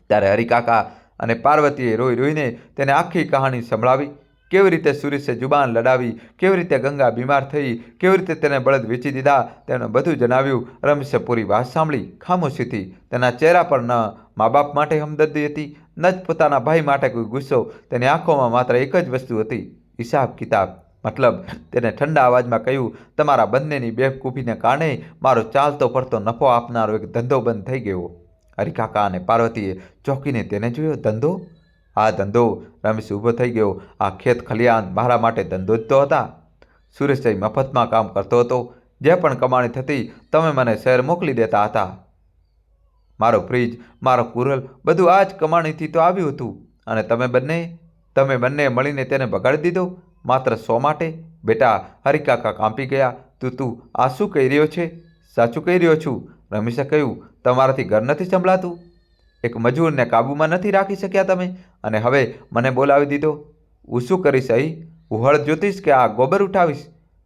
A: ત્યારે હરિકાકા અને પાર્વતીએ રોઈ રોઈને તેને આખી કહાણી સંભળાવી. કેવી રીતે સુરેશે જુબાન લડાવી, કેવી રીતે ગંગા બીમાર થઈ, કેવી રીતે તેને બળદ વેચી દીધા. તેમણે બધું જણાવ્યું. રમેશે પૂરી વાત સાંભળી ખામોશીથી. તેના ચહેરા પર ન મા બાપ માટે હમદર્દી હતી, ન જ પોતાના ભાઈ માટે કોઈ ગુસ્સો. તેની આંખોમાં માત્ર એક જ વસ્તુ હતી, હિસાબ કિતાબ. મતલબ તેને ઠંડા અવાજમાં કહ્યું, તમારા બંનેની બેવકૂફીને કારણે મારો ચાલતો પડતો નફો આપનારો એક ધંધો બંધ થઈ ગયો. હરિકાકા અને પાર્વતીએ ચોંકીને તેને જોયો. ધંધો? આ ધંધો? રમેશ ઊભો થઈ ગયો. આ ખેત ખલિયાણ મારા માટે ધંધો જ તો હતા. સુરેશ મફતમાં કામ કરતો હતો. જે પણ કમાણી થતી તમે મને શહેર મોકલી દેતા હતા. મારો ફ્રીજ, મારો કુરલ બધું આ જ કમાણીથી તો આવ્યું હતું. અને તમે બંને મળીને તેને બગાડી દીધો માત્ર 100 માટે. બેટા, હરિકાકા કાંપી ગયા. તું આ શું કહી રહ્યો છે? સાચું કહી રહ્યો છું, રમેશે કહ્યું. તમારાથી ઘર નથી સંભળાતું? એક મજૂરને કાબૂમાં નથી રાખી શક્યા તમે, અને હવે મને બોલાવી દીધો. હું શું કરીશ અહીં? હું હળ જોતીશ કે આ ગોબર ઉઠાવીશ?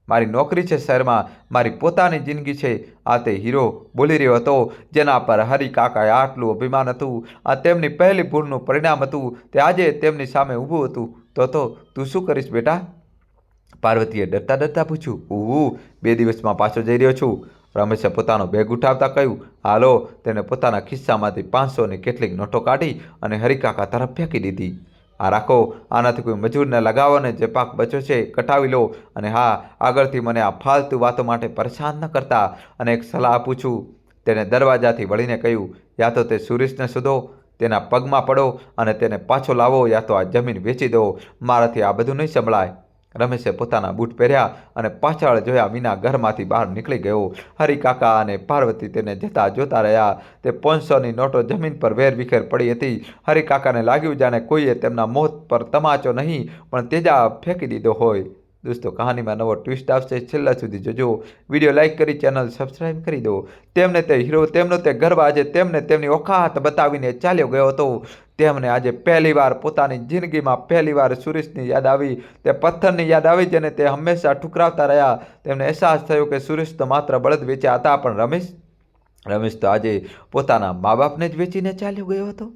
A: મારી નોકરી છે શહેરમાં, મારી પોતાની જિંદગી છે. આ તે હીરો બોલી રહ્યો હતો જેના પર હરિકાકાએ આટલું અભિમાન હતું. આ તેમની પહેલી ભૂલનું પરિણામ હતું. તે આજે તેમની સામે ઊભું હતું. તો તું શું કરીશ બેટા? પાર્વતીએ ડરતા ડરતા પૂછ્યું. હું 2 દિવસમાં પાછો જઈ રહ્યો છું. રમેશે પોતાનો બેગ ઉઠાવતા કહ્યું. હાલો. તેને પોતાના ખિસ્સામાંથી 500ની કેટલીક નોટો કાઢી અને હરિકાકા તરફ ફેંકી દીધી. આ રાખો, આનાથી કોઈ મજૂરને લગાવો અને જે પાક બચ્યો છે કટાવી લો. અને હા, આગળથી મને આ ફાલતુ વાતો માટે પરેશાન ન કરતા. અને એક સલાહ આપું છું, તેણે દરવાજાથી વળીને કહ્યું, યા તો તે સુરેશને શોધો, તેના પગમાં પડો અને તેને પાછો લાવો, યા તો આ જમીન વેચી દો. મારાથી આ બધું નહીં સંભળાય. રમેશે પોતાના બૂટ પહેર્યા અને પાછળ જોયા વિના ઘરમાંથી બહાર નીકળી ગયો. હરિકાકા અને પાર્વતી તેને જતા જોતા રહ્યા. તે 500ની નોટો જમીન પર વેરવિખેર પડી હતી. હરિકાકાને લાગ્યું જાણે કોઈએ તેમના મોત પર તમાચો નહીં પણ તેજાબ ફેંકી દીધો હોય. દોસ્તો, કહાનીમાં નવો ટ્વિસ્ટ આવશે, છેલ્લા સુધી જોજો. વિડીયો લાઇક કરી ચેનલ સબસ્ક્રાઈબ કરી દો. તેમને તે હીરો, તેમનો તે ગર્વ આજે તેમને તેમની ઓકાત બતાવીને ચાલ્યો ગયો હતો. તેમને આજે પહેલીવાર પોતાની જિંદગીમાં પહેલીવાર સુરેશની યાદ આવી, તે પથ્થરની યાદ આવી જેને તે હંમેશા ઠુકરાવતા રહ્યા. તેમને અહેસાસ થયો કે સુરેશ તો માત્ર બળદ વેચ્યા હતા, પણ રમેશ તો આજે પોતાના મા બાપને જ વેચીને ચાલ્યો ગયો હતો.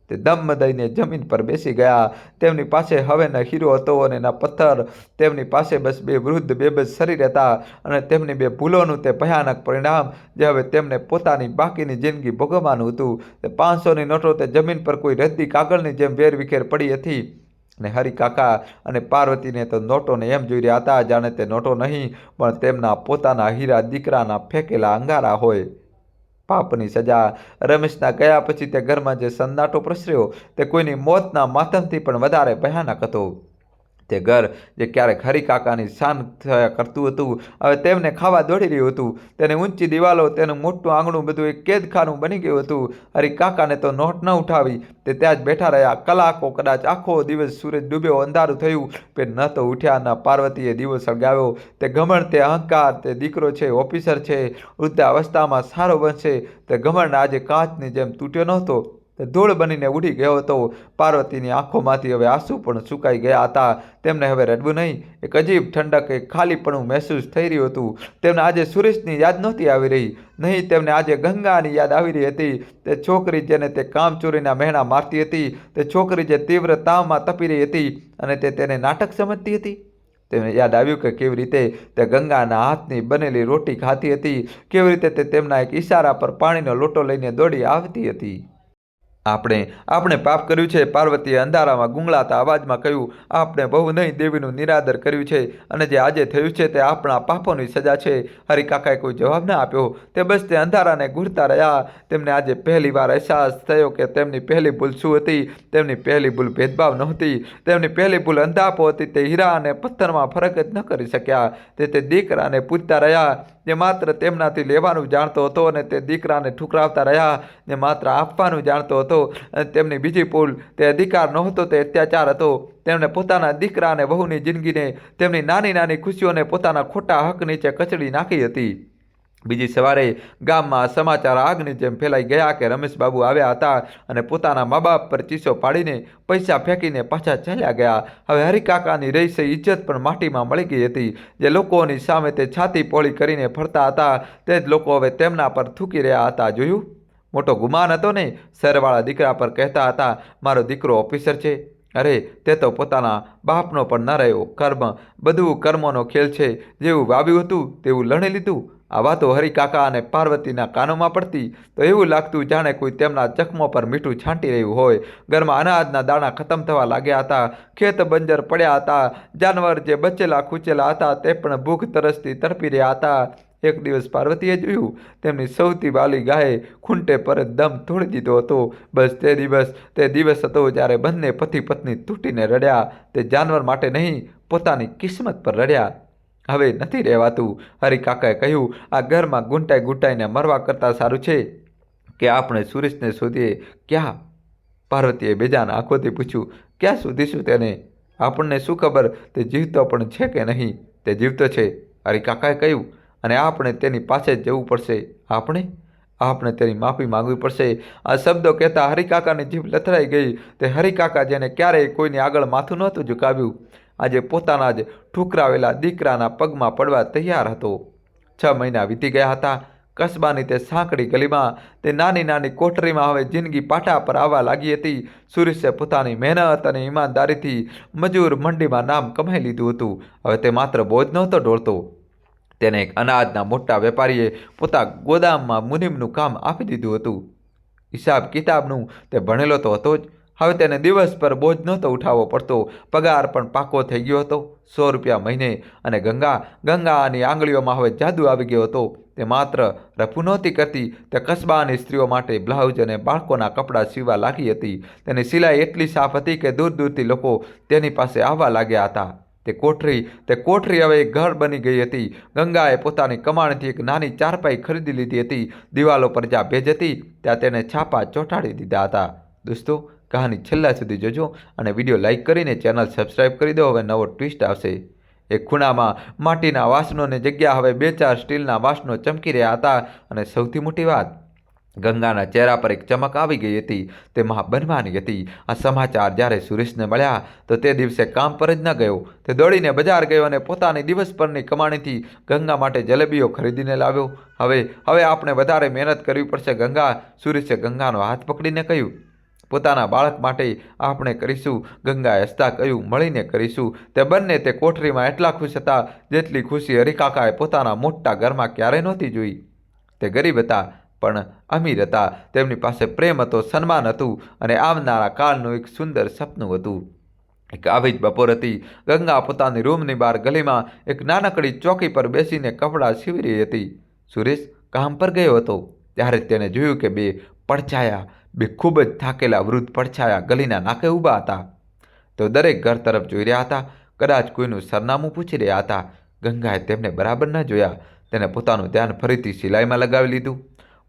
A: તે દમ દઈને જમીન પર બેસી ગયા. તેમની પાસે હવે ન હીરો હતો અને ન પથ્થર. તેમની પાસે બસ બે વૃદ્ધ બેબસ શરીર હતા અને તેમની બે ભૂલોનું તે ભયાનક પરિણામ જે હવે તેમને પોતાની બાકીની જિંદગી ભોગવવાનું હતું. તે 500ની નોટો તે જમીન પર કોઈ રદ્દી કાગળની જેમ વેરવિખેર પડી હતી. અને હરિકાકા અને પાર્વતીને તો નોટોને એમ જોઈ રહ્યા હતા જાણે તે નોટો નહીં પણ તેમના પોતાના હીરા દીકરાના ફેંકેલા અંગારા હોય. પાપની સજા. રમેશના ગયા પછી તે ઘરમાં જે સન્નાટો પ્રસર્યો તે કોઈની મોતના માતમથી પણ વધારે ભયાનક હતો. તે ઘર જે ક્યારેક હરિકાકાની શાન થયા કરતું હતું હવે તેમને ખાવા દોડી રહ્યું હતું. તેની ઊંચી દિવાલો, તેનું મોટું આંગણું બધું એક કેદખાનું બની ગયું હતું. હરિકાકાને તો નોટ ન ઉઠાવી. તે ત્યાં જ બેઠા રહ્યા કલાકો, કદાચ આખો દિવસ. સૂરજ ડૂબ્યો, અંધારું થયું, પણ ન તો ઉઠ્યા ન પાર્વતીએ દીવો સળગાવ્યો. તે ઘમંડ, તે અહંકાર, તે દીકરો છે, ઓફિસર છે, વૃદ્ધાવસ્થામાં સારો બનશે, તે ઘમંડ આજે કાચની જેમ તૂટ્યો નહોતો, તે ધૂળ બનીને ઉડી ગયો હતો. પાર્વતીની આંખોમાંથી હવે આંસુ પણ સુકાઈ ગયા હતા. તેમને હવે રડવું નહીં. એક અજીબ ઠંડક, એક ખાલીપણું મહેસૂસ થઈ રહ્યું હતું. તેમને આજે સુરેશની યાદ નહોતી આવી રહી, નહીં તેમને આજે ગંગાની યાદ આવી રહી હતી. તે છોકરી જેને તે કામચોરીના મહેણા મારતી હતી, તે છોકરી જે તીવ્ર તાવમાં તપી રહી હતી અને તે તેને નાટક સમજતી હતી. તેમને યાદ આવ્યું કે કેવી રીતે તે ગંગાના હાથની બનેલી રોટી ખાતી હતી, કેવી રીતે તે તેમના એક ઈશારા પર પાણીનો લોટો લઈને દોડી આવતી હતી. આપણે પાપ કર્યું છે. પાર્વતીએ અંધારામાં ગુંગળાતા અવાજમાં કહ્યું. આપણે બહુ નહીં, દેવીનું નિરાદર કર્યું છે અને જે આજે થયું છે તે આપણા પાપોની સજા છે. હરિકાકાએ કોઈ જવાબ ન આપ્યો. તે બસ તે અંધારાને ઘૂરતા રહ્યા. તેમને આજે પહેલીવાર અહેસાસ થયો કે તેમની પહેલી ભૂલ શું હતી. તેમની પહેલી ભૂલ ભેદભાવ નહોતી. તેમની પહેલી ભૂલ અંધાપો હતી. તે હીરા અને પથ્થરમાં ફરક જ ન કરી શક્યા. તે દીકરાને પૂછતા રહ્યા જે માત્ર તેમનાથી લેવાનું જાણતો હતો અને તે દીકરાને ઠુકરાવતા રહ્યા જે માત્ર આપવાનું જાણતો હતો. અને તેમની બીજી ભૂલ તે અધિકાર નહોતો, તે અત્યાચાર હતો. તેમણે પોતાના દીકરા અને વહુની જિંદગીને, તેમની નાની નાની ખુશીઓને પોતાના ખોટા હક નીચે કચડી નાખી હતી. બીજી સવારે ગામમાં સમાચાર આગની જેમ ફેલાઈ ગયા કે રમેશબાબુ આવ્યા હતા અને પોતાના મા બાપ પર ચીસો પાડીને પૈસા ફેંકીને પાછા ચાલ્યા ગયા. હવે હરિકાકાની રહીશે ઇજ્જત પણ માટીમાં મળી ગઈ હતી. જે લોકોની સામે તે છાતી પહોળી કરીને ફરતા હતા તે જ લોકો હવે તેમના પર થૂકી રહ્યા હતા. જોયું? મોટો ગુમાન હતો ને. શહેરવાળા દીકરા પર કહેતા હતા, મારો દીકરો ઓફિસર છે. અરે, તે તો પોતાના બાપનો પણ ન રહ્યો. બધું કર્મોનો ખેલ છે. જેવું વાવ્યું હતું તેવું લણી લીધું. આ વાતો હરિકાકા અને પાર્વતીના કાનોમાં પડતી તો એવું લાગતું જાણે કોઈ તેમના જખમો પર મીઠું છાંટી રહ્યું હોય. ઘરમાં અનાજના દાણા ખતમ થવા લાગ્યા હતા. ખેત બંજર પડ્યા હતા. જાનવર જે બચેલા ખૂચેલા હતા તે પણ ભૂખ તરસથી તડપી રહ્યા હતા. એક દિવસ પાર્વતીએ જોયું તેમની સૌથી વાલી ગાયે ખૂંટે પર દમ તોડી દીધો હતો. બસ તે દિવસ હતો જ્યારે બંને પતિ પત્ની તૂટીને રડ્યા. તે જાનવર માટે નહીં, પોતાની કિસ્મત પર રડ્યા. હવે નથી રહેવાતું. હરિકાકાએ કહ્યું, આ ઘરમાં ઘૂંટાઈને મરવા કરતાં સારું છે કે આપણે સુરેશને શોધીએ. ક્યાં? પાર્વતીએ બેજાન આંખોથી પૂછ્યું. ક્યાં શોધીશું તેને? આપણને શું ખબર તે જીવતો પણ છે કે નહીં? તે જીવતો છે, હરિકાકાએ કહ્યું, અને આપણે તેની પાસે જ જવું પડશે. આપણે તેની માફી માંગવી પડશે. આ શબ્દો કહેતા હરિકાકાની જીભ લથડાઈ ગઈ. તે હરિકાકા જેને ક્યારેય કોઈની આગળ માથું નહોતું ઝુકાવ્યું આજે પોતાના જ ઠુકરાવેલા દીકરાના પગમાં પડવા તૈયાર હતો. 6 મહિના વીતી ગયા હતા. કસ્બાની તે સાંકડી ગલીમાં, તે નાની નાની કોઠરીમાં હવે જિંદગી પાટા પર આવવા લાગી હતી. સુરેશે પોતાની મહેનત અને ઈમાનદારીથી મજૂર મંડીમાં નામ કમાઈ લીધું હતું. હવે તે માત્ર બોજ નહોતો ઢોળતો. તેને એક અનાજના મોટા વેપારીએ પોતા ગોદામમાં મુનિમનું કામ આપી દીધું હતું. હિસાબ કિતાબનું તે ભણેલો તો હતો જ. હવે તેને દિવસ પર બોજ નહોતો ઉઠાવવો પડતો. પગાર પણ પાકો થઈ ગયો હતો, 100 રૂપિયા મહિને. અને ગંગાની આંગળીઓમાં હવે જાદુ આવી ગયો હતો. તે માત્ર રફુ નહોતી કરતી, તે કસ્બાની સ્ત્રીઓ માટે બ્લાઉઝ અને બાળકોના કપડાં સીવવા લાગી હતી. તેની સિલાઈ એટલી સાફ હતી કે દૂર દૂરથી લોકો તેની પાસે આવવા લાગ્યા હતા. તે કોઠરી હવે એક ઘર બની ગઈ હતી. ગંગાએ પોતાની કમાણીથી એક નાની ચારપાઈ ખરીદી લીધી હતી. દિવાલો પર જ્યાં ભેજ હતી ત્યાં તેને છાપા ચોંટાડી દીધા હતા. દોસ્તો, કહાની છેલ્લા સુધી જોજો અને વિડીયો લાઇક કરીને ચેનલ સબસ્ક્રાઈબ કરી દો. હવે નવો ટ્વિસ્ટ આવશે. એક ખૂણામાં માટીના વાસણોની જગ્યા હવે 2-4 સ્ટીલના વાસણો ચમકી રહ્યા હતા. અને સૌથી મોટી વાત, ગંગાના ચહેરા પર એક ચમક આવી ગઈ હતી. તે માં બનવાની હતી. આ સમાચાર જ્યારે સુરેશને મળ્યા તો તે દિવસે કામ પર જ ન ગયો. તે દોડીને બજાર ગયો અને પોતાની દિવસભરની કમાણીથી ગંગા માટે જલેબીઓ ખરીદીને લાવ્યો. હવે આપણે વધારે મહેનત કરવી પડશે ગંગા. સુરેશે ગંગાનો હાથ પકડીને કહ્યું. પોતાના બાળક માટે આપણે કરીશું, ગંગાએ હસતા કહ્યું. મળીને કરીશું. તે બંને તે કોઠરીમાં એટલા ખુશ હતા જેટલી ખુશી હરિકાકાએ પોતાના મોટા ઘરમાં ક્યારેય નહોતી જોઈ. તે ગરીબ હતા પણ અમીર હતા. તેમની પાસે પ્રેમ હતો, સન્માન હતું અને આવનારા કાળનું એક સુંદર સપનું હતું. એક આવી જ બપોર હતી. ગંગા પોતાની રૂમની બહાર ગલીમાં એક નાનકડી ચોકી પર બેસીને કપડાં સીવી રહી હતી. સુરેશ કામ પર ગયો હતો ત્યારે તેને જોયું કે બે ખૂબ જ થાકેલા વૃદ્ધ પડછાયા ગલીના નાકે ઊભા હતા. તો દરેક ઘર તરફ જોઈ રહ્યા હતા. કદાચ કોઈનું સરનામું પૂછી રહ્યા હતા. ગંગાએ તેમને બરાબર ન જોયા. તેને પોતાનું ધ્યાન ફરીથી સિલાઈમાં લગાવી લીધું.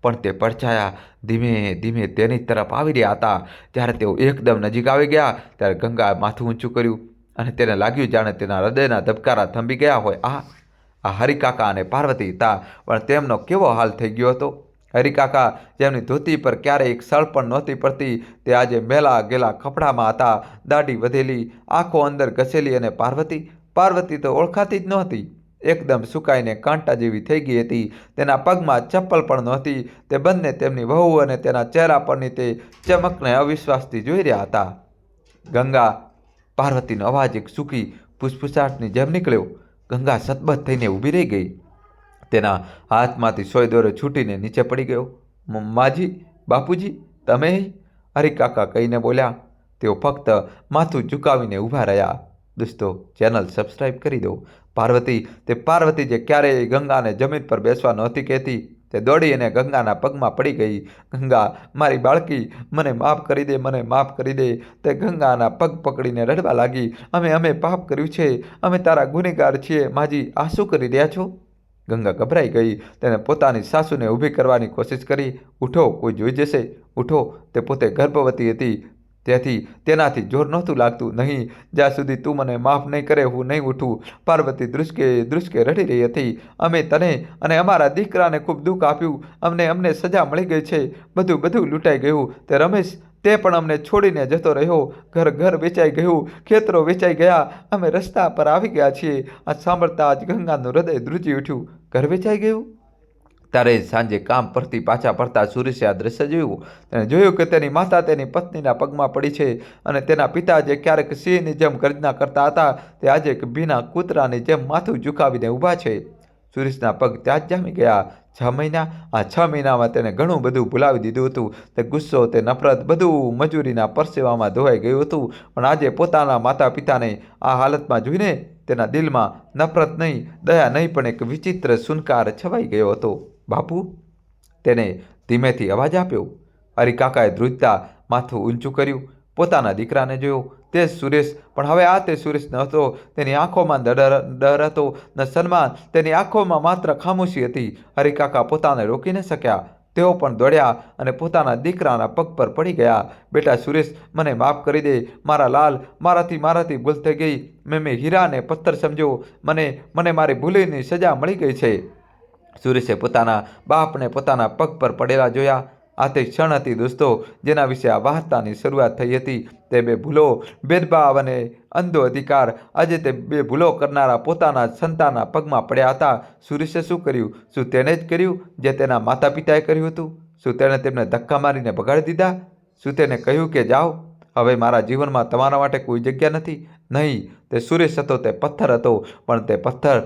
A: પણ તે પડછાયા ધીમે ધીમે તેની તરફ આવી રહ્યા હતા. જ્યારે તેઓ એકદમ નજીક આવી ગયા ત્યારે ગંગાએ માથું ઊંચું કર્યું અને તેને લાગ્યું જાણે તેના હૃદયના ધબકારા થંભી ગયા હોય. આ હરિકાકા અને પાર્વતી હતા. પણ તેમનો કેવો હાલ થઈ ગયો હતો! હરિકાકા, જેમની ધોતી પર ક્યારેય એક સળ પણ નહોતી પડતી, તે આજે મેલા ગેલા કપડામાં હતા. દાઢી વધેલી, આંખો અંદર ઘસેલી. અને પાર્વતી તો ઓળખાતી જ નહોતી. એકદમ સુકાઈને કાંટા જેવી થઈ ગઈ હતી. તેના પગમાં ચપ્પલ પણ નહોતી. તે બંને તેમની વહુ અને તેના ચહેરા પરની તે ચમકને અવિશ્વાસથી જોઈ રહ્યા હતા. ગંગા! પાર્વતીનો અવાજ એક સૂકી ફૂસફૂસાટની જેમ નીકળ્યો. ગંગા સતબત થઈને ઊભી રહી ગઈ. તેના હાથમાંથી સોય દોરો છૂટીને નીચે પડી ગયો. માજી, બાપુજી, તમે? હરિકાકા કહીને બોલ્યા. તેઓ ફક્ત માથું ઝુકાવીને ઊભા રહ્યા. દોસ્તો, ચેનલ સબસ્ક્રાઈબ કરી દો. પાર્વતી જે ક્યારેય ગંગાને જમીન પર બેસવા નહોતી કહેતી, તે દોડી અને ગંગાના પગમાં પડી ગઈ. ગંગા, મારી બાળકી, મને માફ કરી દે, મને માફ કરી દે. તે ગંગાના પગ પકડીને રડવા લાગી. અમે પાપ કર્યું છે. અમે તારા ગુનેગાર છીએ. માજી, આ શું કરી રહ્યા છો? ગંગા ગભરાઈ ગઈ. તેને પોતાની સાસુને ઊભી કરવાની કોશિશ કરી. ઉઠો, કોઈ જોઈ જશે. ઉઠો. તે પોતે ગર્ભવતી હતી. તેથી તેનાથી જોર નહોતું લાગતું. નહીં, જ્યાં સુધી તું મને માફ નહીં કરે હું નહીં ઉઠું. પાર્વતી ધ્રુસકે રડી રહી હતી. અમે તને અને અમારા દીકરાને ખૂબ દુઃખ આપ્યું. અમને સજા મળી ગઈ છે. બધું લૂંટાઈ ગયું. તે પણ અમને છોડીને જતો રહ્યો. ઘર વેચાઈ ગયું. ખેતરો વેચાઈ ગયા. અમે રસ્તા પર આવી ગયા છીએ. આ સાંભળતા જ ગંગાનું હૃદય ધ્રુજી ઉઠ્યું. ઘર વેચાઈ ગયું? ત્યારે સાંજે કામ પરથી પાછા ફરતા સુરેશે આ દ્રશ્ય જોયું. તેણે જોયું કે તેની માતા તેની પત્નીના પગમાં પડી છે અને તેના પિતા જે ક્યારેક સિંહની જેમ ગર્જના કરતા હતા, તે આજે એક ભીના કૂતરાની જેમ માથું ઝુકાવીને ઊભા છે. સુરેશના પગ ત્યાં જ જામી ગયા. 6 મહિનામાં તેને ઘણું બધું ભૂલાવી દીધું હતું. તે ગુસ્સો, તે નફરત, બધું મજૂરીના પરસેવામાં ધોવાઈ ગયું હતું. પણ આજે પોતાના માતા પિતાને આ હાલતમાં જોઈને તેના દિલમાં નફરત નહીં, દયા નહીં, પણ એક વિચિત્ર સુનકાર છવાઈ ગયો હતો. બાપુ! તેને ધીમેથી અવાજ આપ્યો. હરિકાકાએ ધ્રુજતા માથું ઊંચું કર્યું. પોતાના દીકરાને જોયો. તે સુરેશ, પણ હવે આ તે સુરેશ ન હતો. તેની આંખોમાં ડર હતો, ન સન્માન. તેની આંખોમાં માત્ર ખામોશી હતી. હરિકાકા પોતાને રોકી ન શક્યા. તેઓ પણ દોડ્યા અને પોતાના દીકરાના પગ પર પડી ગયા. બેટા સુરેશ, મને માફ કરી દે. મારા લાલ, મારાથી ભૂલ થઈ ગઈ. મેં હીરા અને પથ્થર સમજ્યો. મને મારી ભૂલની સજા મળી ગઈ છે. સુરેશે પોતાના બાપને પોતાના પગ પર પડેલા જોયા. આ તે ક્ષણ હતી દોસ્તો, જેના વિશે આ વાર્તાની શરૂઆત થઈ હતી. તે 2 ભૂલો, ભેદભાવ અને અંધો અધિકાર. આજે તે 2 ભૂલો કરનારા પોતાના સંતાનના પગમાં પડ્યા હતા. સુરેશે શું કર્યું? શું તેને જ કર્યું જે તેના માતા પિતાએ કર્યું હતું? શું તેણે તેમને ધક્કા મારીને ભગાડી દીધા? શું તેને કહ્યું કે જાઓ, હવે મારા જીવનમાં તમારા માટે કોઈ જગ્યા નથી? નહીં, તે સુરેશ હતો, તે પથ્થર હતો. પણ તે પથ્થર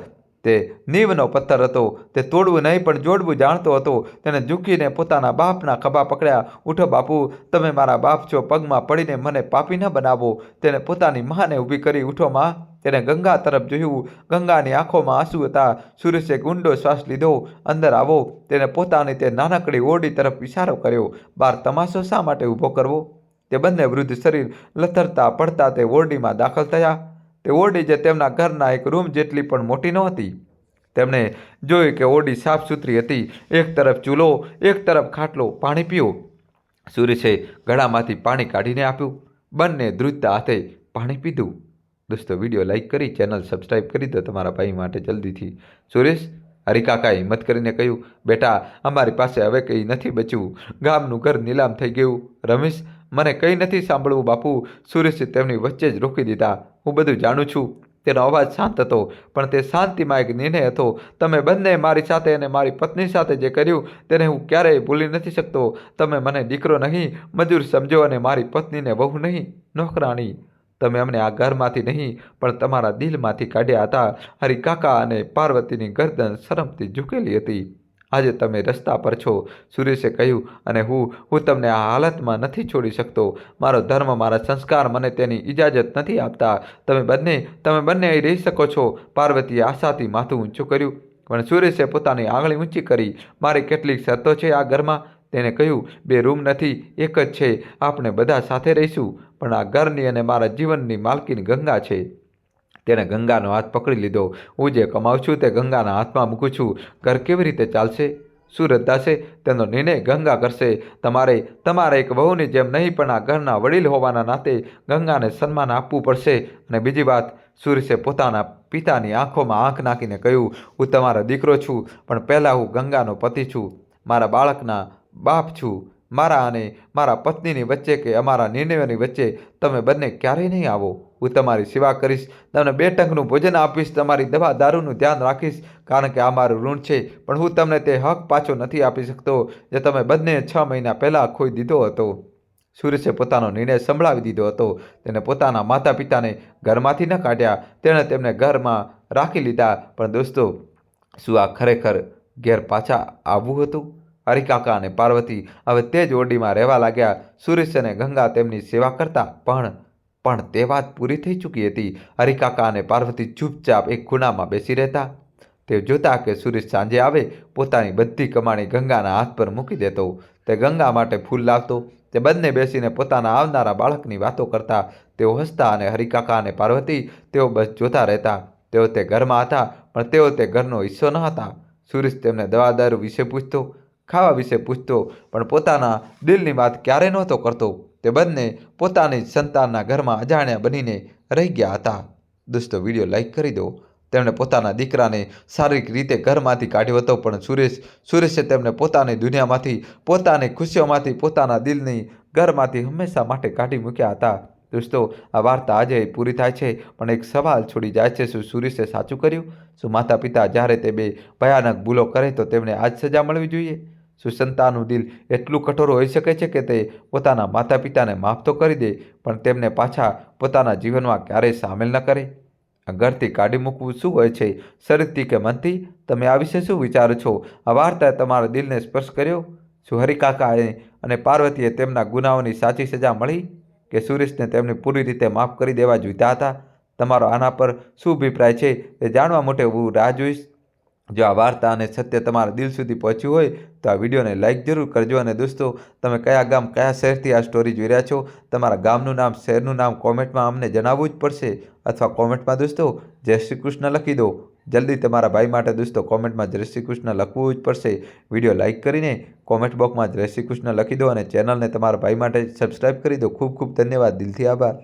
A: તે નીવનો પથ્થર હતો. તે તોડવું નહીં પણ જોડવું જાણતો હતો. તેણે ઝૂકીને પોતાના બાપના ખભા પકડ્યા. ઉઠો બાપુ, તમે મારા બાપ છો, પગમાં પડીને મને પાપી ન બનાવો. તેણે પોતાની માને ઊભી કરી. ઉઠો માં. તેણે ગંગા તરફ જોયું. ગંગાની આંખોમાં આંસુ હતા. સુરેશે ઊંડો શ્વાસ લીધો. અંદર આવો. તેણે પોતાની તે નાનકડી ઓરડી તરફ ઇશારો કર્યો. બહાર તમાશો શા માટે ઊભો કરવો? તે બંને વૃદ્ધ શરીર લથડતા પડતા તે ઓરડીમાં દાખલ થયા. તે ઓરડી જે તેમના ઘરના એક રૂમ જેટલી પણ મોટી નહોતી. તેમણે જોયું કે ઓરડી સાફ સુથરી હતી. એક તરફ ચૂલો, એક તરફ ખાટલો. પાણી પીઓ. સુરેશે ગળામાંથી પાણી કાઢીને આપ્યું. બંને ધ્રુજતા હાથે પાણી પીધું. દોસ્તો, વિડીયો લાઈક કરી ચેનલ સબસ્ક્રાઈબ કરી દો તમારા ભાઈ માટે જલ્દીથી. સુરેશ, હરિકાકાએ હિંમત કરીને કહ્યું, બેટા, અમારી પાસે હવે કંઈ નથી બચ્યું. ગામનું ઘર નીલામ થઈ ગયું. રમેશ, મને કંઈ નથી સાંભળવું બાપુ. સુરેશે તેમની વચ્ચે જ રોકી દીધા. હું બધું જાણું છું. તેનો અવાજ શાંત હતો, પણ તે શાંતિમાં એક નિર્ણય હતો. તમે બંને મારી સાથે અને મારી પત્ની સાથે જે કર્યું તેને હું ક્યારેય ભૂલી નથી શકતો. તમે મને દીકરો નહીં, મજૂર સમજો અને મારી પત્નીને વહુ નહીં, નોકરાણી. તમે અમને આ ઘરમાંથી નહીં પણ તમારા દિલમાંથી કાઢ્યા હતા. હરિકાકા અને પાર્વતીની ગરદન શરમથી ઝૂકેલી હતી. આજે તમે રસ્તા પર છો, સુરેશે કહ્યું, અને હું તમને આ હાલતમાં નથી છોડી શકતો. મારો ધર્મ, મારા સંસ્કાર મને તેની ઇજાજત નથી આપતા. તમે બંને અહીં રહી શકો છો. પાર્વતીએ આશાથી માથું ઊંચું કર્યું. પણ સુરેશે પોતાની આંગળી ઊંચી કરી. મારી કેટલીક શરતો છે આ ઘરમાં. તેણે કહ્યું, 2 રૂમ નથી, એક જ છે. આપણે બધા સાથે રહીશું, પણ આ ઘરની અને મારા જીવનની માલકીન ગંગા છે. તેણે ગંગાનો હાથ પકડી લીધો. હું જે કમાઉં છું તે ગંગાના હાથમાં મૂકું છું. ઘર કેવી રીતે ચાલશે? શું રદ્દાશે? તેનો નિર્ણય ગંગા કરશે. તમારે એક વહુની જેમ નહીં પણ આ ઘરના વડીલ હોવાના નાતે ગંગાને સન્માન આપવું પડશે. અને બીજી વાત, સુરેશે પોતાના પિતાની આંખોમાં આંખ નાખીને કહ્યું, હું તમારો દીકરો છું, પણ પહેલાં હું ગંગાનો પતિ છું, મારા બાળકના બાપ છું. મારા અને મારા પત્નીની વચ્ચે કે અમારા નિર્ણયોની વચ્ચે તમે બંને ક્યારેય નહીં આવો. હું તમારી સેવા કરીશ, તમને 2 ટંકનું ભોજન આપીશ, તમારી દવા દારૂનું ધ્યાન રાખીશ, કારણ કે આ મારું ઋણ છે. પણ હું તમને તે હક પાછો નથી આપી શકતો જે તમે બંને 6 મહિના પહેલાં ખોઈ દીધો હતો. સુરેશે પોતાનો નિર્ણય સંભળાવી દીધો હતો. તેને પોતાના માતા પિતાને ઘરમાંથી ન કાઢ્યા. તેણે તેમને ઘરમાં રાખી લીધા. પણ દોસ્તો, શું આ ખરેખર ઘેર પાછા આવવું હતું? હરિકાકા અને પાર્વતી હવે તે જ ઓરડીમાં રહેવા લાગ્યા. સુરેશ અને ગંગા તેમની સેવા કરતા. પણ તે વાત પૂરી થઈ ચૂકી હતી. હરિકાકા અને પાર્વતી ચૂપચાપ એક ખૂણામાં બેસી રહેતા. તે જોતા કે સુરેશ સાંજે આવે, પોતાની બધી કમાણી ગંગાના હાથ પર મૂકી દેતો. તે ગંગા માટે ફૂલ લાવતો. તે બંને બેસીને પોતાના આવનારા બાળકની વાતો કરતા. તેઓ હસતા અને હરિકાકા અને પાર્વતી તેઓ બસ જોતા રહેતા. તેઓ તે ઘરમાં હતા, પણ તેઓ તે ઘરનો હિસ્સો ન હતા. સુરેશ તેમને દવા દારૂ વિશે પૂછતો, ખાવા વિશે પૂછતો, પણ પોતાના દિલની વાત ક્યારે નહોતો કરતો. તે બંને પોતાની સંતાનના ઘરમાં અજાણ્યા બનીને રહી ગયા હતા. દોસ્તો, વિડીયો લાઈક કરી દો. તેમણે પોતાના દીકરાને શારીરિક રીતે ઘરમાંથી કાઢ્યો હતો, પણ સુરેશે તેમને પોતાની દુનિયામાંથી, પોતાની ખુશીઓમાંથી, પોતાના દિલની ઘરમાંથી હંમેશા માટે કાઢી મૂક્યા હતા. દોસ્તો, આ વાર્તા આજે પૂરી થાય છે, પણ એક સવાલ છોડી જાય છે. શું સુરેશે સાચું કર્યું? શું માતા પિતા જ્યારે તે 2 ભયાનક ભૂલો કરે તો તેમને આ જ સજા મળવી જોઈએ? શું સંતાનનું દિલ એટલું કઠોર હોઈ શકે છે કે તે પોતાના માતા પિતાને માફ તો કરી દે, પણ તેમને પાછા પોતાના જીવનમાં ક્યારેય સામેલ ન કરે? ઘરથી કાઢી મૂકવું શું હોય છે, શરીરથી કે મનથી? તમે આ વિશે શું વિચારો છો? આ વાર્તાએ તમારા દિલને સ્પર્શ કર્યો? શું હરિકાકાએ અને પાર્વતીએ તેમના ગુનાઓની સાચી સજા મળી, કે સુરેશને તેમને પૂરી રીતે માફ કરી દેવા જોઈતા હતા? તમારો આના પર શું અભિપ્રાય છે તે જાણવા માટે હું રાહ જોઈશ. જો આ વાર્તા અને સત્ય તમારા દિલ સુધી પહોંચ્યું હોય તો આ વિડીયોને લાઈક જરૂર કરજો. અને દોસ્તો, તમે કયા ગામ, કયા શહેરથી આ સ્ટોરી જોઈ રહ્યા છો? તમારા ગામનું નામ, શહેરનું નામ કોમેન્ટમાં અમને જણાવવું જ પડશે. અથવા કોમેન્ટમાં દોસ્તો જય શ્રી કૃષ્ણ લખી દો. જલ્દી તમારા ભાઈ માટે દોસ્તો કોમેન્ટમાં જય શ્રી કૃષ્ણ લખવું જ પડશે. વિડીયો લાઈક કરીને કોમેન્ટ બોક્સમાં જય શ્રી કૃષ્ણ લખી દો અને ચેનલને તમારા ભાઈ માટે સબસ્ક્રાઈબ કરી દો. ખૂબ ખૂબ ધન્યવાદ. દિલથી આભાર.